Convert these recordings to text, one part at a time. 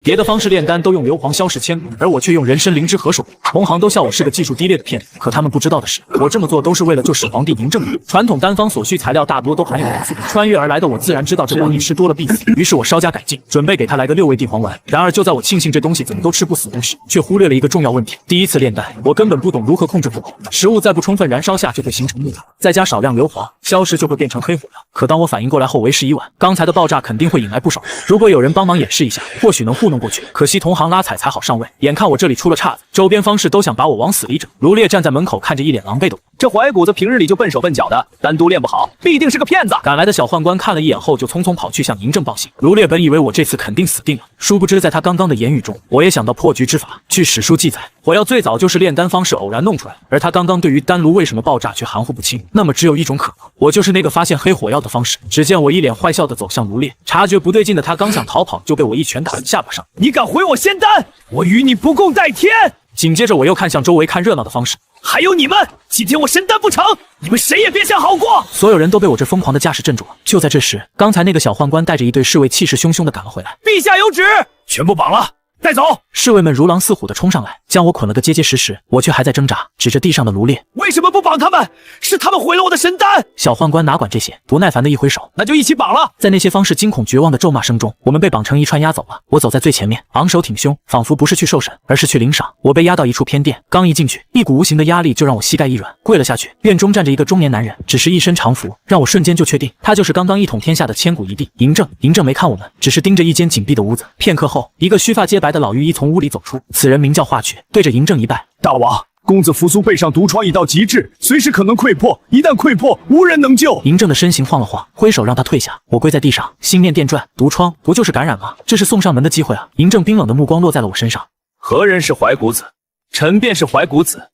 别的方式炼丹都用硫磺消蚀千古，而我却用人参灵芝合手。同行都笑我是个技术低劣的骗子，可他们不知道的是，我这么做都是为了救始皇帝嬴政。传统丹方所需材料大多都含有元素，穿越而来的我自然知道这玩意吃多了必死，于是我稍加改进，准备给他来个6味地黄丸。然而就在我庆幸这东西怎么都吃不死时，却忽略了一个重要问题。第一次炼丹，我根本不懂如何控制火候，食物在不充分燃烧下就会形成木头，再加少量硫磺，消蚀就会变成黑火药。可当我反应过来后，为时已晚，刚才的爆炸肯定会引来不少人。如果有人帮忙演示一下，或许能糊弄过去。可惜同行拉踩才好上位，眼看我这里出了岔子，周边方士都想把我往死里整。卢烈站在门口，看着一脸狼狈的我。这怀古子平日里就笨手笨脚的，单独练不好，必定是个骗子。赶来的小宦官看了一眼后，就匆匆跑去向嬴政报信。卢烈本以为我这次肯定死定了，殊不知在他刚刚的言语中，我也想到破局之法。据史书记载，火药最早就是炼丹方式偶然弄出来，而他刚刚对于丹炉为什么爆炸却含糊不清。那么只有一种可能，我就是那个发现黑火药的方式。只见我一脸坏笑的走向卢烈，察觉不对劲的他刚想逃跑，就被我一拳打在下巴上。你敢毁我仙丹，我与你不共戴天！紧接着我又看向周围看热闹的方士。还有你们，今天我神丹不成，你们谁也别想好过！所有人都被我这疯狂的架势镇住了。就在这时，刚才那个小宦官带着一队侍卫气势汹汹地赶了回来。陛下有旨，全部绑了，带走！侍卫们如狼似虎地冲上来，将我捆了个结结实实。我却还在挣扎，指着地上的卢烈：“为什么不绑他们？是他们毁了我的神丹！”小宦官哪管这些，不耐烦地一挥手：“那就一起绑了！”在那些方士惊恐绝望的咒骂声中，我们被绑成一串押走了。我走在最前面，昂首挺胸，仿佛不是去受审，而是去领赏。我被押到一处偏殿，刚一进去，一股无形的压力就让我膝盖一软，跪了下去。院中站着一个中年男人，只是一身常服，让我瞬间就确定他就是刚刚一统天下的千古一帝嬴政。嬴政没看我们，只是盯着一间紧闭的屋子。片刻后，一个须发皆白的老御医从屋里走出，此人名叫华珏，对着嬴政一拜：“大王，公子扶苏背上毒疮已到极致，随时可能溃破，一旦溃破，无人能救。”嬴政的身形晃了晃，挥手让他退下。我跪在地上，心念电转，毒疮不就是感染吗？这是送上门的机会啊！嬴政冰冷的目光落在了我身上。何人是怀古子？臣便是怀古子。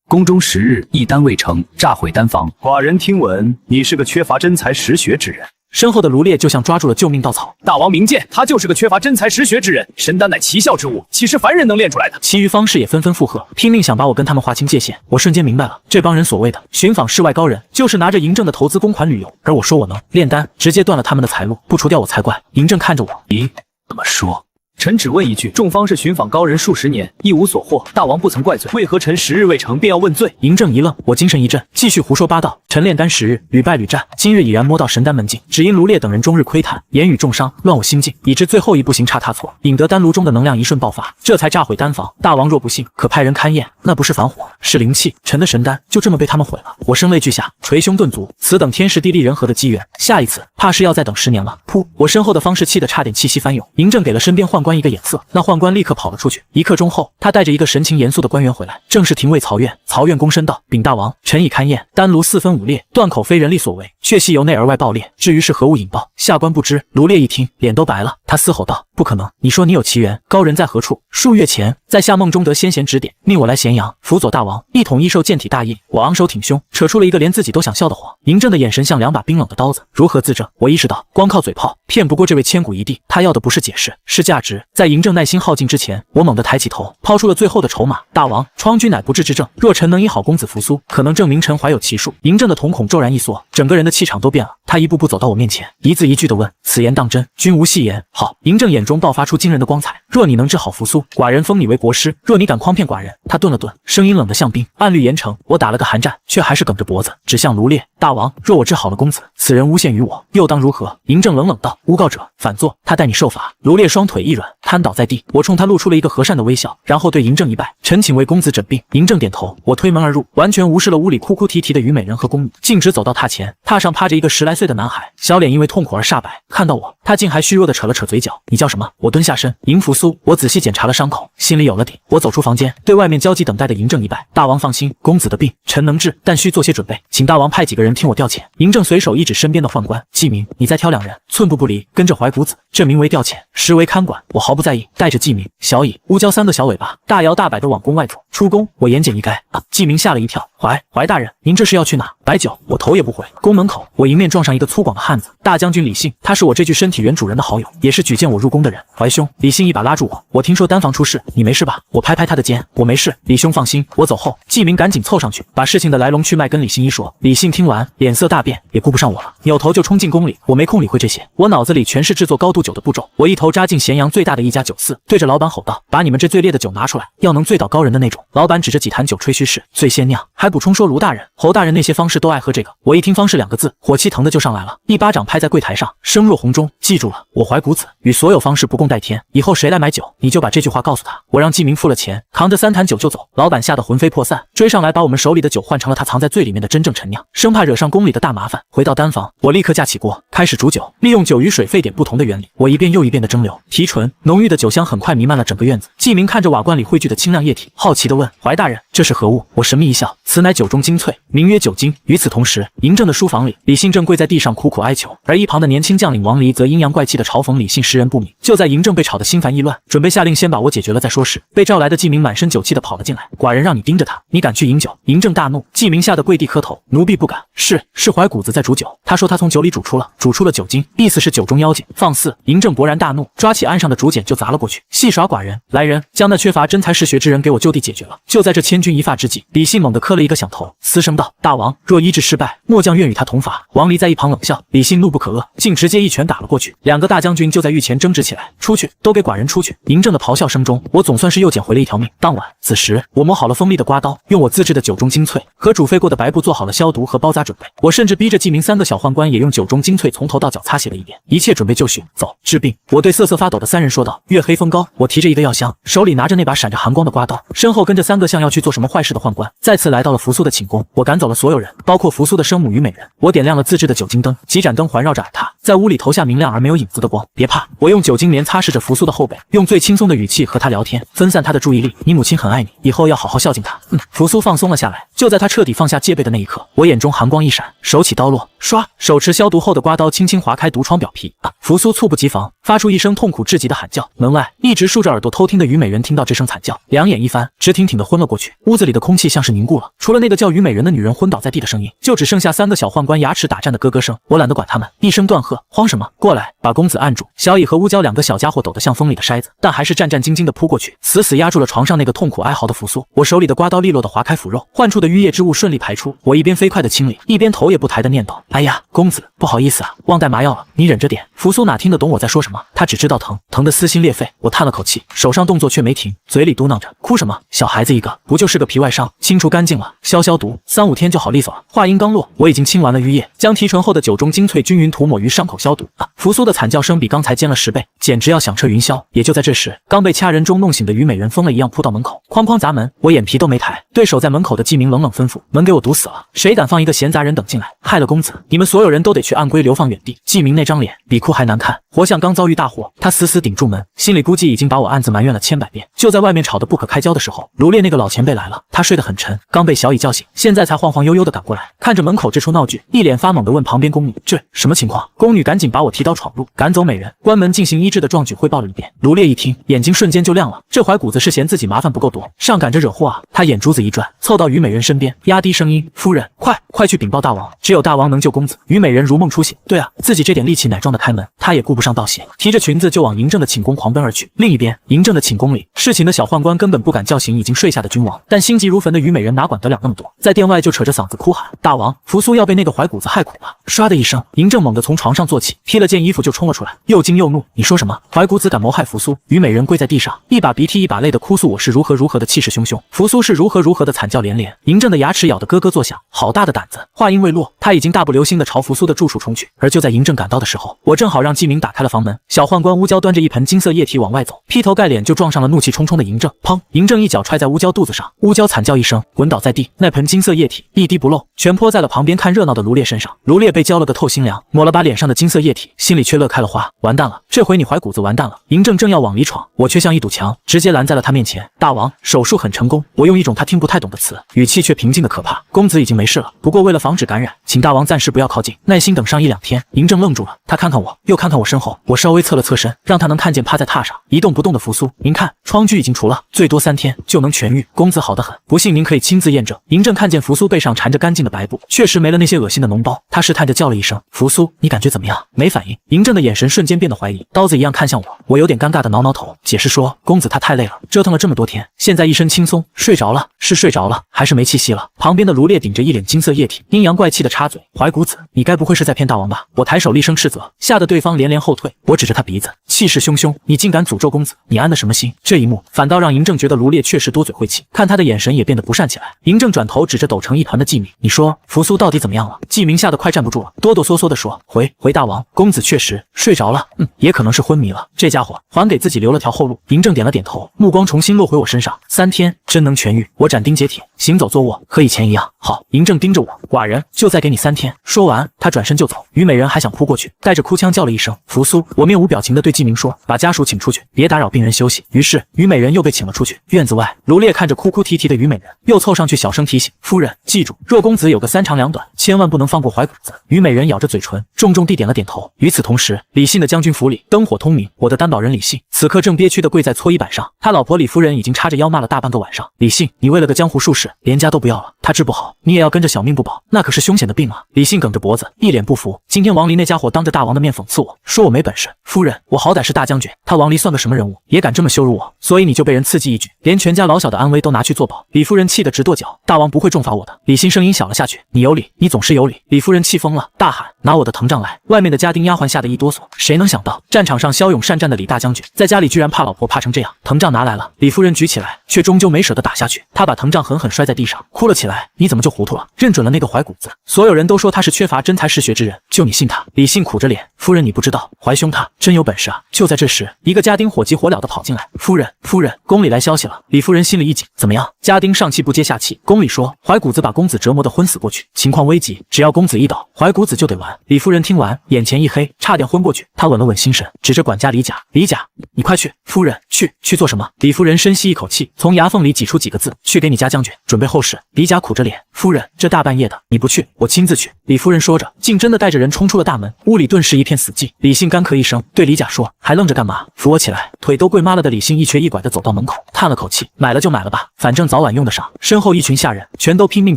宫中10日一丹未成，炸毁丹房。寡人听闻你是个缺乏真才实学之人。身后的卢烈就像抓住了救命稻草。大王明鉴，他就是个缺乏真才实学之人。神丹乃奇效之物，岂是凡人能炼出来的？其余方士也纷纷附和，拼命想把我跟他们划清界限。我瞬间明白了，这帮人所谓的寻访世外高人，就是拿着嬴政的投资公款旅游。而我说我能炼丹，直接断了他们的财路，不除掉我才怪。嬴政看着我，咦，怎么说？臣只问一句，众方士寻访高人数十年，一无所获，大王不曾怪罪，为何臣10日未成便要问罪？嬴政一愣，我精神一振，继续胡说八道。臣炼丹10日，屡败屡战，今日已然摸到神丹门径，只因卢烈等人终日窥探，言语重伤，乱我心境，以致最后一步行差踏错，引得丹炉中的能量一瞬爆发，这才炸毁丹房。大王若不信，可派人勘验，那不是反火，是灵气。臣的神丹就这么被他们毁了。我声泪俱下，捶胸顿足，此等天时地利人和的机缘，下一次怕是要再等10年了。噗！我身后的方士气得差点气息翻涌。嬴政给了身边宦官一个眼色，那宦官立刻跑了出去。1刻钟后，他带着一个神情严肃的官员回来，正是廷尉曹院。曹院躬身道：“禀大王，臣已勘验，丹炉4分5裂，断口非人力所为，却系由内而外爆裂。至于是何物引爆，下官不知。”卢烈一听，脸都白了，他嘶吼道：“不可能！你说你有奇缘，高人在何处？”数月前，在夏梦中得先贤指点，命我来咸阳辅佐大王，一统一兽健体大业。我昂首挺胸，扯出了一个连自己都想笑的谎。嬴政的眼神像2把冰冷的刀子，如何自证？我意识到，光靠嘴炮骗不过这位千古一帝，他要的不是解释，是价值。在嬴政耐心耗尽之前，我猛地抬起头，抛出了最后的筹码：“大王，疮疽乃不治之症，若臣能医好公子扶苏，可能证明臣怀有奇术。”嬴政的瞳孔骤然一缩，整个人的气场都变了。他一步步走到我面前，一字一句地问：“此言当真？君无戏言。”好。嬴政眼中爆发出惊人的光彩。若你能治好扶苏，寡人封你为国师；若你敢诓骗寡人。他顿了顿，声音冷得像冰，暗律严惩。我打了个寒战，却还是梗着脖子指向卢烈：“大王，若我治好了公子，此人诬陷于我，又当如何？”嬴政冷冷道：“诬告者反坐，他待你受罚。”卢烈双腿一软，瘫倒在地。我冲他露出了一个和善的微笑，然后对嬴政一拜：“臣请为公子诊病。”嬴政点头。我推门而入，完全无视了屋里哭哭啼啼的虞美人和宫女，径直走到榻前。榻上趴着一个10来岁的男孩，小脸因为痛苦而煞白。看到我，他竟还虚弱地扯了扯嘴角：“你叫什么？”我蹲下身：“嬴扶苏。”我仔细检查了伤口，心里有了底。我走出房间，对外面焦急等待的嬴政一拜：“大王放心，公子的病臣能治，但需做些准备，请大王派几个人听我调遣。”嬴政随手一指身边的宦官：“季明，你再挑2人，寸步不离，跟着怀古子，这名为调遣，实为看管。”我毫不在意，带着季明、小乙、乌蛟3个小尾巴，大摇大摆地往宫外走。出宫，我言简意赅：“季明吓了一跳：“怀大人，您这是要去哪？”白酒，我头也不回，宫门口，我迎面撞上一个粗犷的汉子，大将军李信，他是我这具身体原主人的好友，也是举荐我入宫的人。怀兄，李信一把拉住我听说丹房出事，你没事吧？我拍拍他的肩，我没事，李兄放心。我走后，纪明赶紧凑上去，把事情的来龙去脉跟李信一说。李信听完，脸色大变，也顾不上我了，扭头就冲进宫里。我没空理会这些，我脑子里全是制作高度酒的步骤。我一头扎进咸阳最大的一家酒肆，对着老板吼道：“把你们这最烈的酒拿出来，要能醉倒高人的那种。”老板指着几坛酒吹嘘是最先酿，还补充说卢大人、侯大人那些方士都爱喝这个。我一听方士2个字，火气腾的就上来了，一巴掌拍在柜台上，声若洪钟。记住了，我怀古子与所有方士不共戴天，以后谁来买酒，你就把这句话告诉他。我让纪明付了钱，扛着3坛酒就走。老板吓得魂飞魄散，追上来把我们手里的酒换成了他藏在最里面的真正陈酿，生怕惹上宫里的大麻烦。回到丹房，我立刻架起锅，开始煮酒，利用酒与水沸点不同的原理，我一遍又一遍的蒸馏提纯，浓郁的酒香很快弥漫了整个院子。纪明看着瓦罐里汇聚的清亮液体，好奇地问：“怀大人，这是何物？”我神秘一笑：“此乃酒中精粹，名曰酒精。”与此同时，嬴政的书房里，李信正跪在地上苦苦哀求，而一旁的年轻将领王离则阴阳怪气地嘲讽李信识人不明。就在嬴政被吵得心烦意乱，准备下令先把我解决了再说时，被召来的纪明满身酒气地跑了进来：“寡人让你盯着他，你敢去饮酒？”嬴政大怒，纪明吓得跪地磕头：“奴婢不敢。”是怀古子在煮酒，他说他从酒里煮出了酒精，意思是酒中妖精，放肆！嬴政勃然大怒，抓起案上的竹简就砸了过去，戏耍寡人！来人，将那缺乏真才实学之人给我就地解决了！就在这千钧一发之际，李信猛地磕了一个响头，嘶声道：“大王若医治失败，末将愿与他同法。”王离在一旁冷笑，李信怒不可遏，竟直接一拳打了过去。2个大将军就在御前争执起来，出去，都给寡人出去！嬴政的咆哮声中，我总算是又捡回了一条命。当晚，此时我磨好了锋利的刮刀，用我自制的酒中精粹和煮沸过的白布做好了消毒和包扎准备。我甚至逼着纪明3个小宦官也用酒中精粹从头到脚擦洗了一遍，一切准备就绪。走，治病！我对瑟瑟发抖的3人说道。月黑风高，我提着一个药箱，手里拿着那把闪着寒光的刮刀，身后跟着3个像要去做什么坏事的宦官，再次来到了扶苏的寝宫。我赶走了所有人，包括扶苏的生母虞美人。我点亮了自制的酒精灯，几盏灯环绕着他，在屋里投下明亮而没有影子的光。别怕，我用酒精棉擦拭着扶苏的后背，用最轻松的语气和他聊天，分散他的注意力。你母亲很爱你，以后要好好孝敬她。扶苏放松了下来。就在他彻底放下戒备的那一刻，我眼中寒光一闪，手起刀落，唰，手持消毒后的刮刀轻轻划开毒疮表皮。扶苏猝不及防，发出一声痛苦至极的喊叫。门外一直竖着耳朵偷听的虞美人听到这声惨叫，两眼一翻，直挺挺地昏了过去。屋子里的空气像是凝固了，除了那个叫虞美人的女人昏倒在地的声音，就只剩下3个小宦官牙齿打颤的咯咯声。我懒得管他们，一声断喝：慌什么？过来，把公子按住！小乙和乌娇2个小家伙抖得像风里的筛子，但还是战战兢兢地扑过去，死死压住了床上那个痛苦哀嚎的扶苏。我手里的刮刀利落地划开腐肉，患处的淤液之物顺利排出。我一边飞快地清理，一边头也不抬地念叨：哎呀，公子，不好意思啊，忘带麻药了，你忍着点。扶苏哪听得懂我在说什么，他只知道疼，疼得撕心裂肺。我叹了口气，手上动作却没停，嘴里嘟囔着：哭什么？小孩子一个，不就是个皮外伤，清除干净了，消毒，3-5天就好利索了。话音刚落，我已经清完了淤液，将提纯后的酒中精粹均匀涂抹于伤口消毒。扶苏的惨叫声比刚才尖了10倍，简直要响彻云霄。也就在这时，刚被掐人中弄醒的虞美人疯了一样扑到门口，哐哐砸门。我眼皮都没抬，对守在门口的纪明冷冷吩咐：门给我堵死了，谁敢放一个闲杂人等进来，害了公子，你们所有人都得去按规流放远地。纪明那张脸比哭还难看，活像刚遭遇大祸。他死死顶住门，心里估计已经把我暗自埋怨了千百遍。就在外面吵得不可开交的时候，卢烈那个老前辈来了，他睡得很沉，刚被小乙叫醒，现在才晃晃悠悠地赶过来，看着门口这出闹剧，一脸发懵地问旁边宫女：这什么情况？宫女赶紧把我提刀闯入，赶走美人，关门进行医治的壮举汇报了一遍。卢烈一听，眼睛瞬间就亮了，这怀古子是嫌自己麻烦不够多，上赶着惹祸啊！他眼珠子一转，凑到虞美人身边，压低声音：夫人，快去禀报大王，只有大王能救公子。虞美人如梦初醒，对啊，自己这点力气哪装得开门？她也顾不上道谢，提着裙子就往嬴政的寝宫狂奔而去。另一边，嬴政的寝宫里，侍寝的小宦官根本不敢叫醒已经睡下的君王，但心急如焚的虞美人哪管得了那么多，在殿外就扯着嗓子哭喊：大王，扶苏要被那个怀古子害苦了！唰的一声，嬴政猛地从床上坐起，披了件衣服就冲了出来，又惊又怒：你说什么？怀古子敢谋害扶苏？虞美人跪在地上，一把鼻涕一把泪的哭诉我是如何的气势汹汹，扶苏是如何的惨叫连连。嬴政的牙齿咬得咯咯作响，好大的胆子！话音未落，他已经大步流星地朝扶苏的住处冲去。而就在嬴政赶到的时候，我正好让纪明打开了房门，小宦官乌娇端着一盆金色液体往外走，劈头盖脸就撞上了怒气冲冲的嬴政。砰！嬴政一脚踹在乌娇肚子上，乌娇惨叫一声，滚倒在地。那盆金色液体一滴不漏，全泼在了旁边看热闹的卢烈身上。卢烈被浇了个透心凉，抹了把脸上的金色液体，心里却乐开了花。完蛋了，这回你怀古子完蛋了！嬴政正要往里闯，我却像一堵墙，直接拦在了他面前。大王，手术很成功。我用一种他听不太懂的词，语气却平静的可怕。公子已经没事了，不过为了防止感染，请大王暂时不要靠近，耐心等上1-2天。嬴政愣住了，他看看我，又看看我身身后，我稍微侧了侧身，让他能看见趴在榻上一动不动的扶苏。您看，疮疽已经除了，最多3天就能痊愈。公子好得很，不信您可以亲自验证。嬴政看见扶苏背上缠着干净的白布，确实没了那些恶心的脓包。他试探着叫了一声：“扶苏，你感觉怎么样？”没反应。嬴政的眼神瞬间变得怀疑，刀子一样看向我。我有点尴尬的挠挠头，解释说：“公子他太累了，折腾了这么多天，现在一身轻松，睡着了。是睡着了，还是没气息了？”旁边的卢烈顶着一脸金色液体，阴阳怪气的插嘴：“怀古子，你该不会是在骗大王吧？”我抬手厉声斥责，吓得对方连连后退。我指着他鼻子，气势汹汹：“你竟敢诅咒公子，你安的什么心？”这一幕反倒让嬴政觉得卢烈确实多嘴晦气，看他的眼神也变得不善起来。嬴政转头指着抖成一团的季明：“你说扶苏到底怎么样了？”季明吓得快站不住了，哆哆嗦嗦地说：“回大王，公子确实睡着了，也可能是昏迷了。这家伙还给自己留了条后路。”嬴政点了点头，目光重新落回我身上：“3天真能痊愈？”我斩钉截铁：“行走坐卧和以前一样。”好。嬴政盯着我：“寡人就再给你3天。”说完，他转身就走。虞美人还想扑过去，带着哭腔叫了一声：“扶苏！”我面无表情地对季明说：“把家属请出去，别打扰病人休息。”于是虞美人又被请了出去。院子外，卢烈看着哭哭啼啼的虞美人，又凑上去小声提醒：“夫人，记住，若公子有个3长2短，千万不能放过怀古子。”虞美人咬着嘴唇，重重地点了点头。与此同时，李信的将军府里灯火通明，我的担保人李信此刻正憋屈地跪在搓衣板上，他老婆李夫人已经叉着腰骂了大半个晚上。李信，你为了个江湖术士，连家都不要了，他治不好，你也要跟着小命不保，那可是凶险的病啊！李信梗着脖子，一脸不服。今天王离那家伙当着大王的面讽刺我，说我没本事。夫人，我好歹是大将军，他王离算个什么人物，也敢这么羞辱我？所以你就被人刺激一举，连全家老小的安危都拿去做保。李夫人气得直跺脚，大王不会重罚我的。李信声音小了下去，你有理，你总是有理。李夫人气疯了，大喊：拿我的藤杖来！外面的家丁丫鬟吓得一哆嗦，谁能想到战场上骁勇善战的李大将军，在家里居然怕老婆怕成这样。藤杖拿来了，李夫人举起来，却终究没舍得打下去，她把藤杖狠狠摔在地上，哭了起来：你怎么就糊涂了？认准了那个怀古子？所有人都说他是缺乏真才实学之人，就你信他？李信苦着脸：夫人你不知道，怀兄他真有本事啊！就在这时，一个家丁火急火燎地跑进来：夫人，夫人，宫里来消息了。李夫人心里一紧，怎么样？家丁上气不接下气，宫里说怀古子把公子折磨得昏死过去，情况危急，只要公子一倒，怀古子就得完。李夫人听完，眼前一黑，差点昏过去。她稳了稳心神，指着管家李甲：李甲，你快去！夫人，去做什么？李夫人深吸一口气，从牙缝里挤出几个字：去给你家将军准备后事。李甲苦着脸：夫人，这大半夜的，你不去，我亲自去。李夫人说着，竟真的带着人冲出了大门，屋里顿时一片死寂。李信干咳一声，对李甲说：还愣着干嘛？扶我起来！腿都跪麻了的李信一瘸一拐地走到门口，叹了口气：买了就买了吧，反正早晚用得上。身后一群下人全都拼命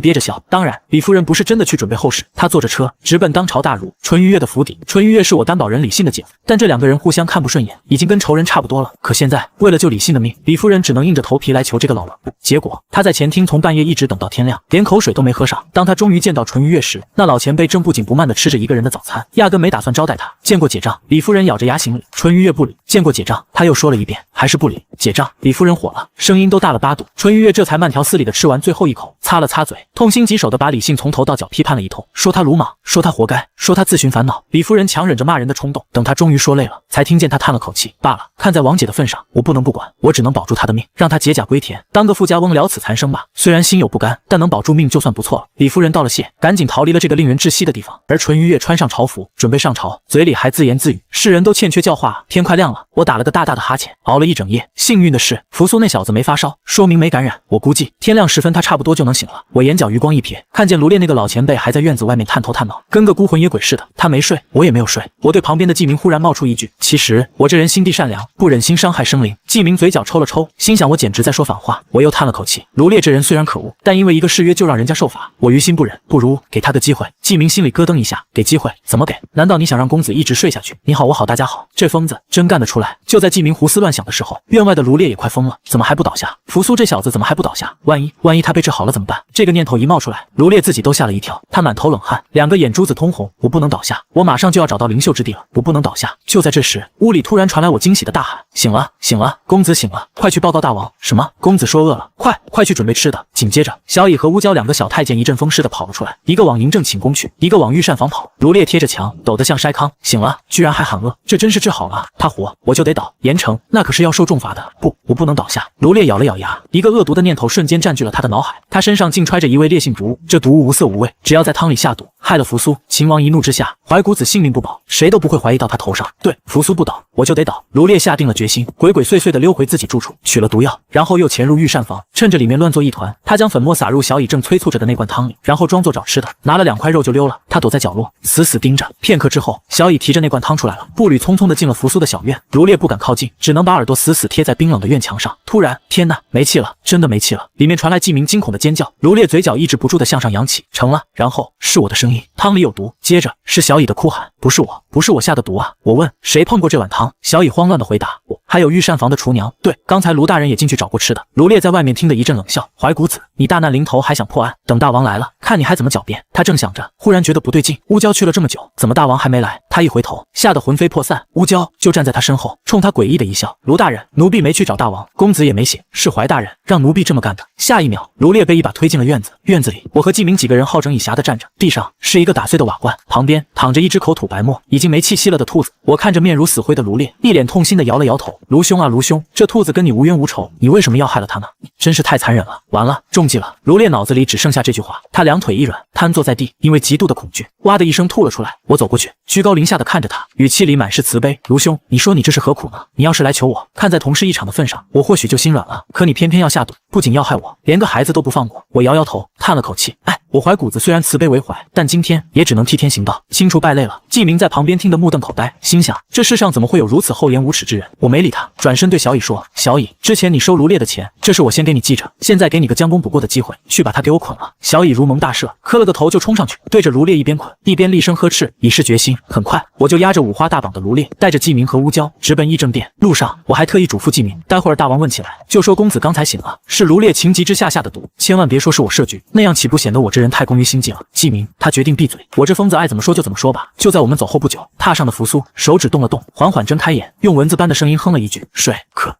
憋着笑。当然，李夫人不是真的去准备后事，她坐着车直奔当朝大儒淳于越的府邸。淳于越是我担保人李信的姐夫，但这2个人互相看不顺眼，已经跟仇人差不多了。可现在为了救李信的命，李夫人只能硬着头皮来求这个老顽固。结果她在前厅从半夜一直等到天亮，连口水都没喝上。当她终于见到淳于越时，那老前辈正不紧不慢地吃着一个人的早餐，压根没打算招待他。见过姐丈。李夫人咬着牙行礼，淳于越不理。见过姐丈。他又说了一遍，还是不理。姐丈。李夫人火了，声音都大了8度。淳于越这才慢条斯理地吃完最后一口，擦了擦嘴，痛心疾首地把李信从头到脚批判了一通，说他鲁莽，说他活该，说他自寻烦恼。李夫人强忍着骂人的冲动，等他终于说累了，才听见他叹了口气：罢了，看在王姐的份上，我不能不管，我只能保住她的命，让她解甲归田，当个富家翁了此残生吧。虽然心有不甘，但能保住命就算不错了。李夫人道了谢，赶紧逃离了这个令人窒息的地方。而淳于越穿上朝服，准备上朝，嘴里还自言自语：世人都欠缺教化，天快亮了。我打了个大大的哈欠，熬了一整夜。幸运的是，扶苏那小子没发烧，说明没感染。我估计天亮时分他差不多就能醒了。我眼角余光一瞥，看见卢烈那个老前辈还在院子外面探头探脑，跟个孤魂野鬼似的。他没睡，我也没有睡。我对旁边的季明忽然冒出一句：其实我这人心地善良，不忍心伤害生灵。季明嘴角抽了抽，心想我简直在说反话。我又叹了口气，卢烈这人虽然可恶，但因为一个誓约就让人家受罚，我于心不忍，不如给他个机会。季明心里咯噔一下，给机会？怎么给？难道你想让公子一直睡下去？你好我好大家好，这疯子真干得出来。就在季明胡思乱想的时候，院外的卢烈也快疯了，怎么还不倒下？扶苏这小子怎么还不倒下？万一他被治好了怎么办？这个念头一冒出来，卢烈自己都吓了一跳，他满头冷汗，2个眼珠子通红。我不能倒下，我马上就要找到灵秀之地了，我不能倒下。就在这时，屋里突然传来我惊喜的大喊：醒了，醒了，公子醒了，快去报告大王。什么？公子说饿了，快去准备吃的。紧接着，小乙和乌娇2个小太监一阵风似的跑了出来，一个往嬴政寝宫去，一个往御膳房跑。卢烈贴着墙，抖得像筛糠。醒了，居然还喊饿，这真是治好了。他活，我就得倒。严惩，那可是要受重罚的。不，我不能倒下。卢烈咬了咬牙，一个恶毒的念头瞬间占据了他的脑海。他身上竟揣着一味烈性毒物，这毒物无色无味，只要在汤里下毒，害了扶苏。秦王一怒之下，怀古子性命不保，谁都不会怀疑到他头上。对，扶苏不倒，我就得倒。卢烈下定了决心，鬼鬼祟祟地溜回自己住处，取了毒药，然后又潜入御膳房，趁着里面乱作一团，他将粉末撒入小乙正催促着的那罐汤里，然后装作找吃的，拿了2块肉就溜了。他躲在角落，死死盯着。片刻之后，小乙提着那罐汤出来了，步履匆匆地进了扶苏的小院。卢烈不敢靠近，只能把耳朵死死贴在冰冷的院墙上。突然，天哪，没气了，真的没气了！里面传来季明惊恐的尖叫。卢烈嘴角抑制不住地向上扬起，成了。然后是我的声音，汤里有毒。接着是小乙的哭喊，不是我，不是我下的毒啊！我问谁碰过这碗汤？小乙慌乱地回答，我。还有御膳房的厨娘，对，刚才卢大人也进去找过吃的。卢烈在外面听得一阵冷笑，怀古子，你大难临头还想破案，等大王来了，看你还怎么狡辩。他正想着，忽然觉得不对劲，乌娇去了这么久，怎么大王还没来？他一回头，吓得魂飞魄散。乌娇就站在他身后，冲他诡异的一笑，卢大人，奴婢没去找大王，公子也没醒，是怀大人让奴婢这么干的。下一秒，卢烈被一把推进了院子。院子里，我和季明几个人好整以暇地站着，地上是一个打碎的瓦罐，旁边躺着一只口吐白沫、已经没气息了的兔子。我看着面如死灰的卢烈，一脸痛心地摇了摇头，卢兄啊卢兄，这兔子跟你无冤无仇，你为什么要害了他呢？真是太残忍了，完了，中计了。卢烈脑子里只剩下这句话，他两腿一软，瘫坐在地，因为极度的恐惧，哇的一声吐了出来。我走过去，居高临下的看着他，语气里满是慈悲。卢兄，你说你这是何苦呢？你要是来求我，看在同事一场的份上，我或许就心软了，可你偏偏要下毒，不仅要害我，连个孩子都不放过。我摇摇头，叹了口气，我怀古子虽然慈悲为怀，但今天也只能替天行道，清除败类了。季明在旁边听得目瞪口呆，心想这世上怎么会有如此厚颜无耻之人？我没理他，转身对小乙说，小乙，之前你收卢烈的钱，这是我先给你记着，现在给你个将功补过的机会，去把他给我捆了。小乙如蒙大赦，磕了个头就冲上去，对着卢烈一边捆一边厉声呵斥，以示决心。很快我就押着五花大绑的卢烈，带着季明和乌娇直奔议政殿。路上我还特意嘱咐季明，待会儿大王问起来，就说公子刚才醒了，是卢烈情急之下下的毒，千万别说是我设局，那样岂不显得我这人太功于心计了。季明他决定闭嘴，我这疯子爱怎么说就怎么说吧。就在我们走后不久，踏上的扶苏手指动了动，缓缓睁开眼，用蚊子般的声音哼了一句睡。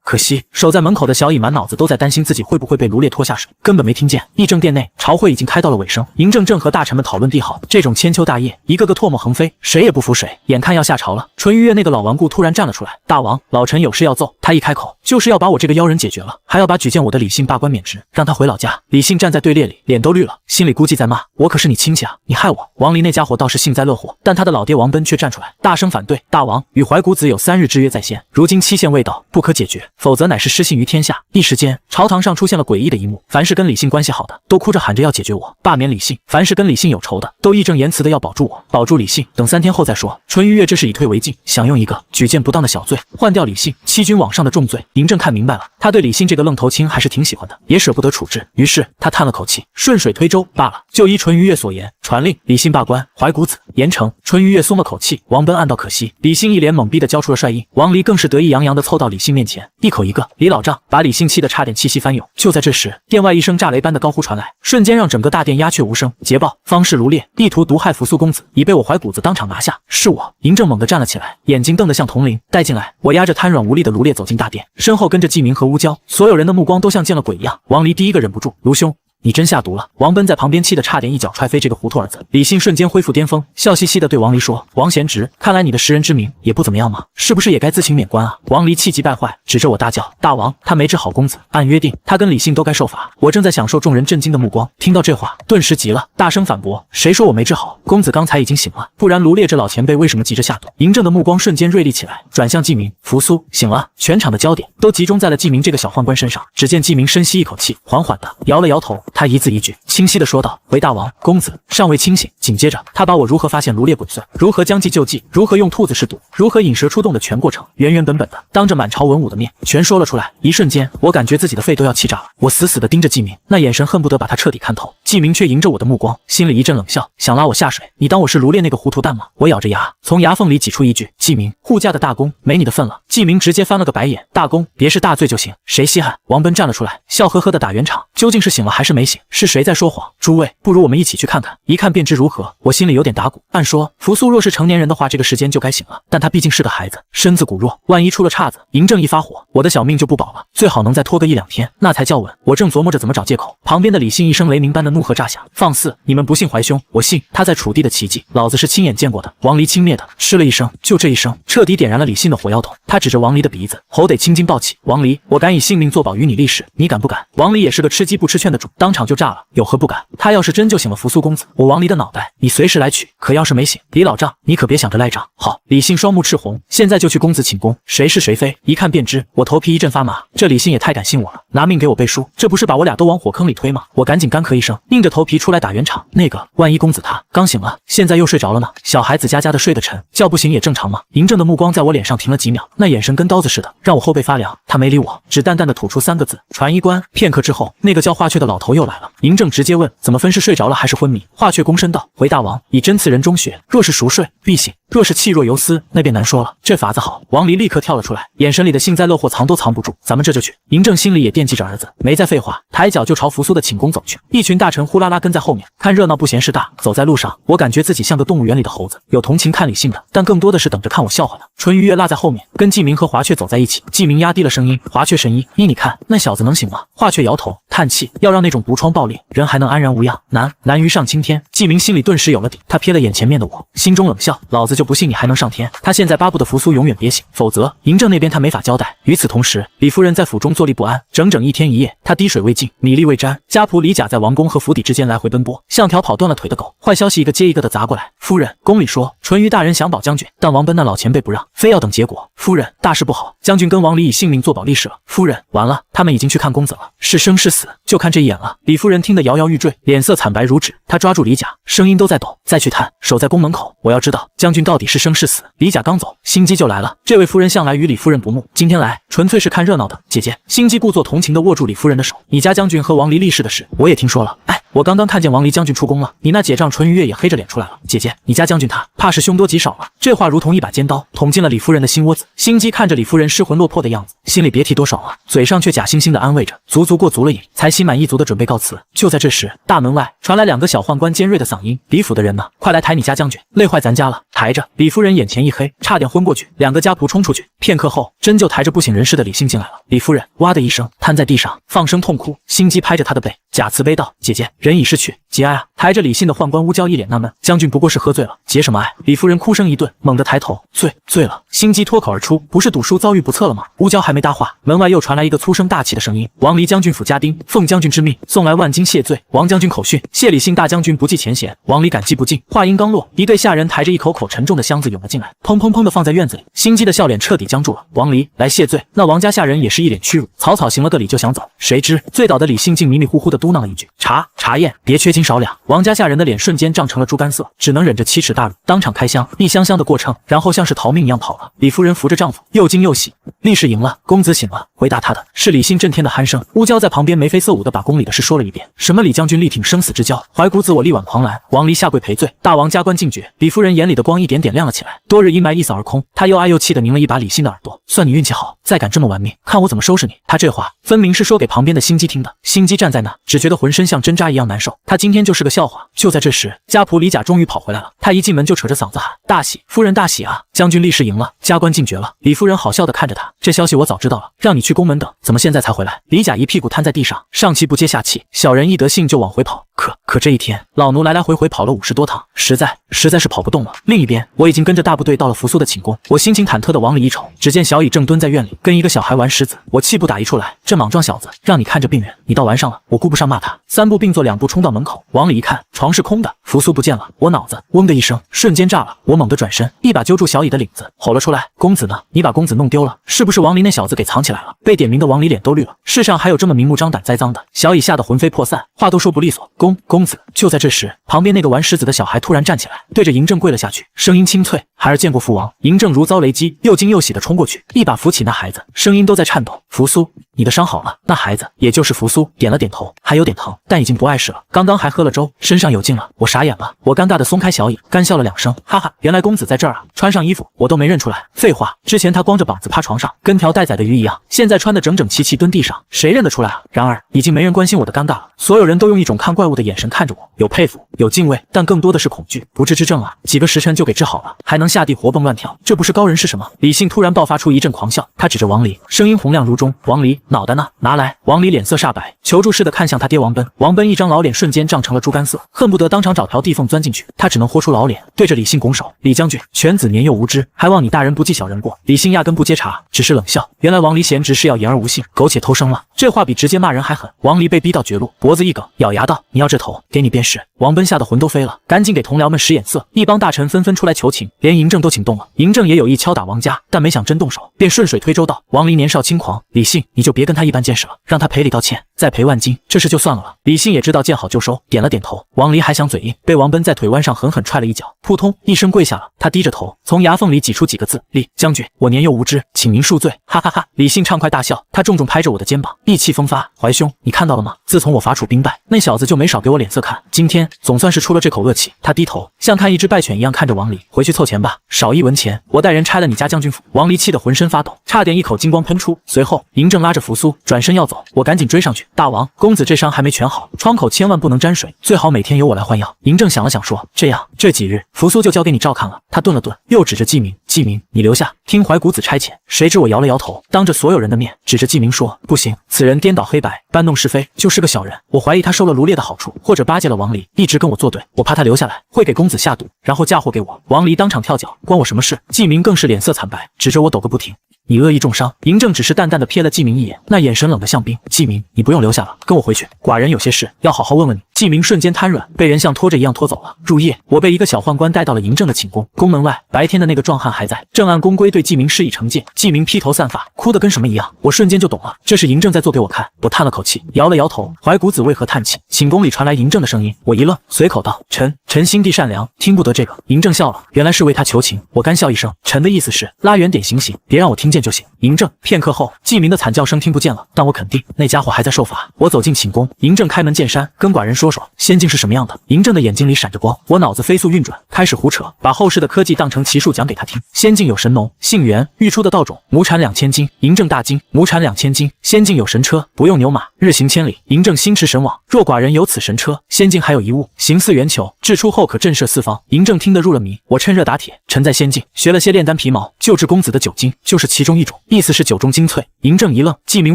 可惜守在门口的小乙满脑子都在担心自己会不会被卢烈拖下水，根本没听见。议政殿内朝会已经开到了尾声，嬴政正和大臣们讨论帝好。这种千秋大业，一个个唾沫横飞，谁也不服谁，眼看要下朝了。淳于越那个老顽固突然站了出来，大王，老臣有事要奏。他一开口就是要把我这个妖人解决了，还要把举荐我的李信罢官免职，让他回老家。李信站在队列里，脸都绿了，心里估计在骂，我可是你亲戚啊，你害我。王离那家伙倒是幸灾乐祸，但他的老爹王奔却站出来大声反对，大王，与怀古子有3日之约在先，如今期限未到，不可解决，否则乃是失信于天下。一时间朝堂上出现了诡异的一幕，凡是跟李信关系好的都哭着喊着要解决我，罢免李信，凡是跟李信有仇的都义正言辞的要保住我，保住李信，等3天后再说。淳于越这是以退为进，想用一个举荐不当的小罪换掉李信，欺君罔上的重罪。嬴政看明白了，他对李信这个愣头青还是挺喜欢的，也舍不得处置，于是他叹了口气，顺水推舟罢了，就依淳于越所言，传令李信罢官，怀古子严惩。淳于越松了口气，王奔暗道可惜。李信一脸懵逼的交出了帅印，王离更是得意洋洋的凑到李信面前，一口一个李老丈，把李信气得差点气息翻涌。就在这时，殿外一声炸雷般的高呼传来，瞬间让整个大殿鸦雀无声。捷报，方士卢烈意图毒害扶苏公子，已被我怀古子当场拿下。是我。嬴政猛地站了起来，眼睛瞪得像铜铃。带进来。我压着瘫软无力的卢烈走进大殿，身后跟着季明和乌娇，所有人的目光都像见了鬼一样。王离第一个忍不住，卢兄，你真下毒了！王奔在旁边气得差点一脚踹飞这个糊涂儿子。李信瞬间恢复巅峰，笑嘻嘻地对王离说：“王贤侄，看来你的识人之明也不怎么样嘛，是不是也该自请免官啊？”王离气急败坏，指着我大叫：“大王，他没治好公子，按约定，他跟李信都该受罚。”我正在享受众人震惊的目光，听到这话，顿时急了，大声反驳：“谁说我没治好？公子刚才已经醒了，不然卢烈这老前辈为什么急着下毒？”嬴政的目光瞬间锐利起来，转向季明、扶苏，醒了。全场的焦点都集中在了季明这个小宦官身上。只见季明深吸一口气，缓缓地摇了摇头，他一字一句清晰地说道：“回大王，公子尚未清醒。”紧接着，他把我如何发现卢烈鬼祟，如何将计就计，如何用兔子试毒，如何引蛇出洞的全过程，原原本本的当着满朝文武的面全说了出来。一瞬间，我感觉自己的肺都要气炸了。我死死地盯着季明，那眼神恨不得把他彻底看透。季明却迎着我的目光，心里一阵冷笑，想拉我下水。你当我是卢烈那个糊涂蛋吗？我咬着牙，从牙缝里挤出一句：“季明，护驾的大功没你的份了。”季明直接翻了个白眼：“大功别是大罪就行，谁稀罕？”王奔站了出来，笑呵呵地打圆场：“究竟是醒了还是没醒？是谁在说谎？诸位，不如我们一起去看看，一看便知如何。”我心里有点打鼓。按说扶苏若是成年人的话，这个时间就该醒了，但他毕竟是个孩子，身子骨弱，万一出了岔子，嬴政一发火，我的小命就不保了。最好能再拖个1-2天，那才叫稳。我正琢磨着怎么找借口，旁边的李信一声雷鸣般的怒怒喝炸响。放肆！你们不信怀兄，我信。他在楚地的奇迹，老子是亲眼见过的。王离轻蔑的嗤了一声，就这一声，彻底点燃了李信的火药桶。他指着王离的鼻子，喉得青筋暴起。王离，我敢以性命作保与你立誓，你敢不敢？王离也是个吃鸡不吃劝的主，当场就炸了，有何不敢？他要是真就醒了扶苏公子，我王离的脑袋你随时来取。可要是没醒，李老丈，你可别想着赖账。好，李信双目赤红，现在就去公子请功，谁是谁非，一看便知。我头皮一阵发麻，这李信也太敢信我了，拿命给我背书，这不是把我俩都往火坑里推吗？我赶紧干咳一声，硬着头皮出来打圆场。那个，万一公子他刚醒了，现在又睡着了呢？小孩子家的睡得沉，觉不醒也正常嘛。嬴政的目光在我脸上停了几秒，那眼神跟刀子似的，让我后背发凉。他没理我，只淡淡的吐出3个字：传衣冠。片刻之后，那个叫华阙的老头又来了。嬴政直接问：怎么分是睡着了还是昏迷？华阙躬身道：回大王，以针刺人中穴，若是熟睡必醒，若是气若游丝，那便难说了。这法子好。王离立刻跳了出来，眼神里的幸灾乐祸藏都藏不住。咱们这就去。嬴政心里也惦记着儿子，没再废话，抬脚就朝扶苏的寝宫走去。一群大臣呼啦啦跟在后面，看热闹不嫌事大。走在路上，我感觉自己像个动物园里的猴子，有同情看李信的，但更多的是等着看我笑话的。淳于越落在后面，跟季明和华阙走在一起。季明压低了声音：华阙神医，你看那小子能醒吗？华阙摇头叹气，要让那种毒疮爆裂，人还能安然无恙，难于上青天。季明心里顿时有了底，他瞥了眼前面的我，心中冷笑：老子就不信你还能上天。他现在巴不得扶苏永远别醒，否则嬴政那边他没法交代。与此同时，李夫人在府中坐立不安，整整1天1夜，她滴水未进，米粒未沾。家仆李甲在王宫和府邸之间来回奔波，像条跑断了腿的狗。坏消息一个接一个的砸过来。夫人，宫里说淳于大人想保将军，但王奔那老前辈不让，非要等结果。夫人，大事不好，将军跟王离以性命作保立誓了。夫人，完了，他们已经去看公子了，是生是死，就看这一眼了。李夫人听得摇摇欲坠，脸色惨白如纸，她抓住李甲，声音都在抖：再去探，守在宫门口，我要知道将军到底是生是死。李甲刚走，心机就来了。这位夫人向来与李夫人不睦，今天来纯粹是看热闹的。姐姐，心机故作同情地握住李夫人的手，你家将军和王离立誓的事，我也听说了。哎，我刚刚看见王离将军出宫了，你那姐丈淳于越也黑着脸出来了。姐姐，你家将军他怕是凶多吉少了。这话如同一把尖刀捅进了李夫人的心窝子。心机看着李夫人失魂落魄的样子，心里别提多爽了，嘴上却假惺惺地安慰着，足过足了瘾，才心满意足地准备告辞。就在这时，大门外传来2个小宦官尖锐的嗓音：李府的人呢？快来抬你家将军，累坏咱家了。抬着，李夫人眼前一黑，差点昏过去。2个家仆冲出去，片刻后，真就抬着不省人事的李信进来了。李夫人哇的一声瘫在地上，放声痛哭。心机拍着她的背，假慈悲道：姐姐，人已逝去，节哀啊。抬着李信的宦官乌娇一脸纳闷：将军不过是喝醉了，节什么哀？李夫人哭声一顿，猛地抬头：醉了。心机脱口而出：不是赌书遭遇不测了吗？乌娇还没搭话，门外又传来一个粗声大气的声音：王离将军府家丁，奉将军之命送来万金谢罪。王将军口训：谢李信大将军不计前嫌。王离感激不尽。话音刚落，一队下人抬着一口口沉重的箱子涌了进来，砰砰砰的放在院子里。心机的笑脸彻底僵住了。王离来谢罪。那王家下人也是一脸屈辱，草草行了个礼就想走，谁知醉倒的李信竟迷迷糊糊的嘟囔了一句：茶宴，别缺斤少两。王家下人的脸瞬间涨成了猪肝色，只能忍着奇耻大辱，当场开箱，一箱箱的过秤，然后像是逃命一样跑了。李夫人扶着丈夫，又惊又喜。立誓赢了，公子醒了。回答她的是李信震天的鼾声。乌娇在旁边眉飞色舞的把宫里的事说了一遍，什么李将军力挺生死之交，怀古子我力挽狂澜，王离下跪赔罪，大王加官进爵。李夫人眼里的光一点点亮了起来，多日阴霾一扫而空。她又爱又气的拧了一把李信的耳朵，算你运气好，再敢这么玩命，看我怎么收拾你。她这话分明是说给旁边的心机听的。心机站在那，只觉得浑身像针扎一样难受。他今天就是个笑话。就在这时，家仆李甲终于跑回来了。他一进门就扯着嗓子喊：大喜，夫人大喜啊！将军立誓赢了，加官进爵了。李夫人好笑的看着他，这消息我早知道了，让你去宫门等，怎么现在才回来？李甲一屁股瘫在地上，上气不接下气，小人一得兴就往回跑。可这一天，老奴来来回回跑了50多趟，实在是跑不动了。另一边，我已经跟着大部队到了扶苏的寝宫，我心情忐忑的往里一瞅，只见小乙正蹲在院里跟一个小孩玩石子。我气不打一处来，这莽撞小子，让你看着病人，你倒玩上了。我顾不上骂他，3步并作2步冲到门口，往里一看，床是空的，扶苏不见了。我脑子嗡的一声，瞬间炸了。我猛地转身，一把揪住小乙的领子，吼了出来：公子呢？你把公子弄丢了，是不是王离那小子给藏起来了？被点名的王离脸都绿了，世上还有这么明目张胆栽赃的？小乙吓得魂飞魄散，话都说不利索。公子。就在这时，旁边那个玩石子的小孩突然站起来，对着嬴政跪了下去，声音清脆：孩儿见过父王。嬴政如遭雷击，又惊又喜地冲过去，一把扶起那孩子，声音都在颤抖：扶苏，你的伤好了。那孩子也就是扶苏点了点头，还有点疼，但已经不碍事了，刚刚还喝了粥，身上有劲了。我傻眼了，我尴尬地松开小乙，干笑了2声，哈哈，原来公子在这儿啊！穿上衣服我都没认出来。废话，之前他光着膀子趴床上，跟条待宰的鱼一样，现在穿得整整齐齐蹲地上，谁认得出来啊？然而已经没人关心我的尴尬了，所有人都用一种看怪物的眼神看着我，有佩服，有敬畏，但更多的是恐惧。不治之症啊，几个时辰就给治好了，还能下地活蹦乱跳，这不是高人是什么？李信突然爆发出一阵狂笑，他指着王离，声音洪亮如钟：王离，脑袋呢？拿来！王离脸色煞白，求助似的看向他爹王奔。王奔一张老脸瞬间涨成了猪肝色，恨不得当场找条地缝钻进去。他只能豁出老脸，对着李信拱手：“李将军，犬子年幼无知，还望你大人不计小人过。”李信压根不接茬，只是冷笑。原来王离贤侄是要言而无信，苟且偷生了。这话比直接骂人还狠。王离被逼到绝路，脖子一梗，咬牙道：“你要这头，给你便是。”王奔吓得魂都飞了，赶紧给同僚们使眼色。一帮大臣纷纷出来求情，连嬴政都请动了。嬴政也有意敲打王家，但没想真动手，便顺水推舟道：“王离年少轻狂，李信你就别跟他一般见识了，让他赔礼道歉，再赔万金，这事就算了。”李信也知道见好就收，点了点头。王离还想嘴硬，被王奔在腿弯上狠狠踹了一脚，扑通一声跪下了。他低着头，从牙缝里挤出几个字：“李将军，我年幼无知，请您恕罪。”哈哈哈！李信畅快大笑，他重重拍着我的肩膀，意气风发：“怀兄，你看到了吗？自从我伐楚兵败，那小子就没少给我脸色看，今天总算是出了这口恶气。”他低头，像看一只败犬一样看着王离：“回去凑钱吧，少一文钱，我带人拆了你家将军府。”王离气得浑身发抖，差点一口金光喷出。随后，嬴政拉着扶苏转身要走，我赶紧追上去：“大王，公子这伤还没全好，窗口千万不能沾水，最好每天由我来换药。”嬴政想了想说：“这样，这几日扶苏就交给你照看了。”他顿了顿，又指着季明：“季明，你留下，听怀古子差遣。”谁知我摇了摇头，当着所有人的面指着季明说：“不行，此人颠倒黑白，搬弄是非，就是个小人。我怀疑他收了卢烈的好处，或者巴结了王离，一直跟我作对。我怕他留下来会给公子下毒，然后嫁祸给我。”王离当场跳脚：“关我什么事？”季明更是脸色惨白，指着我抖个不停：“你恶意重伤。”嬴政只是淡淡的瞥了季明一眼，那眼神冷得像冰。“季明，你不用留下了，跟我回去，寡人有些事要好好问问你。”季明瞬间瘫软，被人像拖着一样拖走了。入夜，我被一个小宦官带到了嬴政的寝宫。宫门外，白天的那个壮汉还在，正按公规对季明施以惩戒。季明披头散发，哭得跟什么一样。我瞬间就懂了，这是嬴政在做给我看。我叹了口气，摇了摇头。怀古子为何叹气？寝宫里传来嬴政的声音。我一愣，随口道：“臣心地善良，听不得这个。”嬴政笑了，原来是为他求情。我干笑一声，臣的意思是拉远点行刑，别让我听见就行。嬴政片刻后，季明的惨叫声听不见了，但我肯定那家伙还在受罚。我走进寝宫，嬴政开门见山，跟寡人说说仙境是什么样的。嬴政的眼睛里闪着光，我脑子飞速运转，开始胡扯，把后世的科技当成奇术讲给他听。仙境有神农、杏园育出的稻种，亩产2000斤。嬴政大惊，亩产2000斤？仙境有神车，不用牛马，日行千里。嬴政心驰神往，若寡人有此神车，仙境还有一物，形似圆球，掷出后可震慑四方。嬴政听得入了迷，我趁热打铁，臣在仙境学了些炼丹皮毛，救治公子的酒精就是其中一种，意思是酒中精粹。嬴政一愣，季明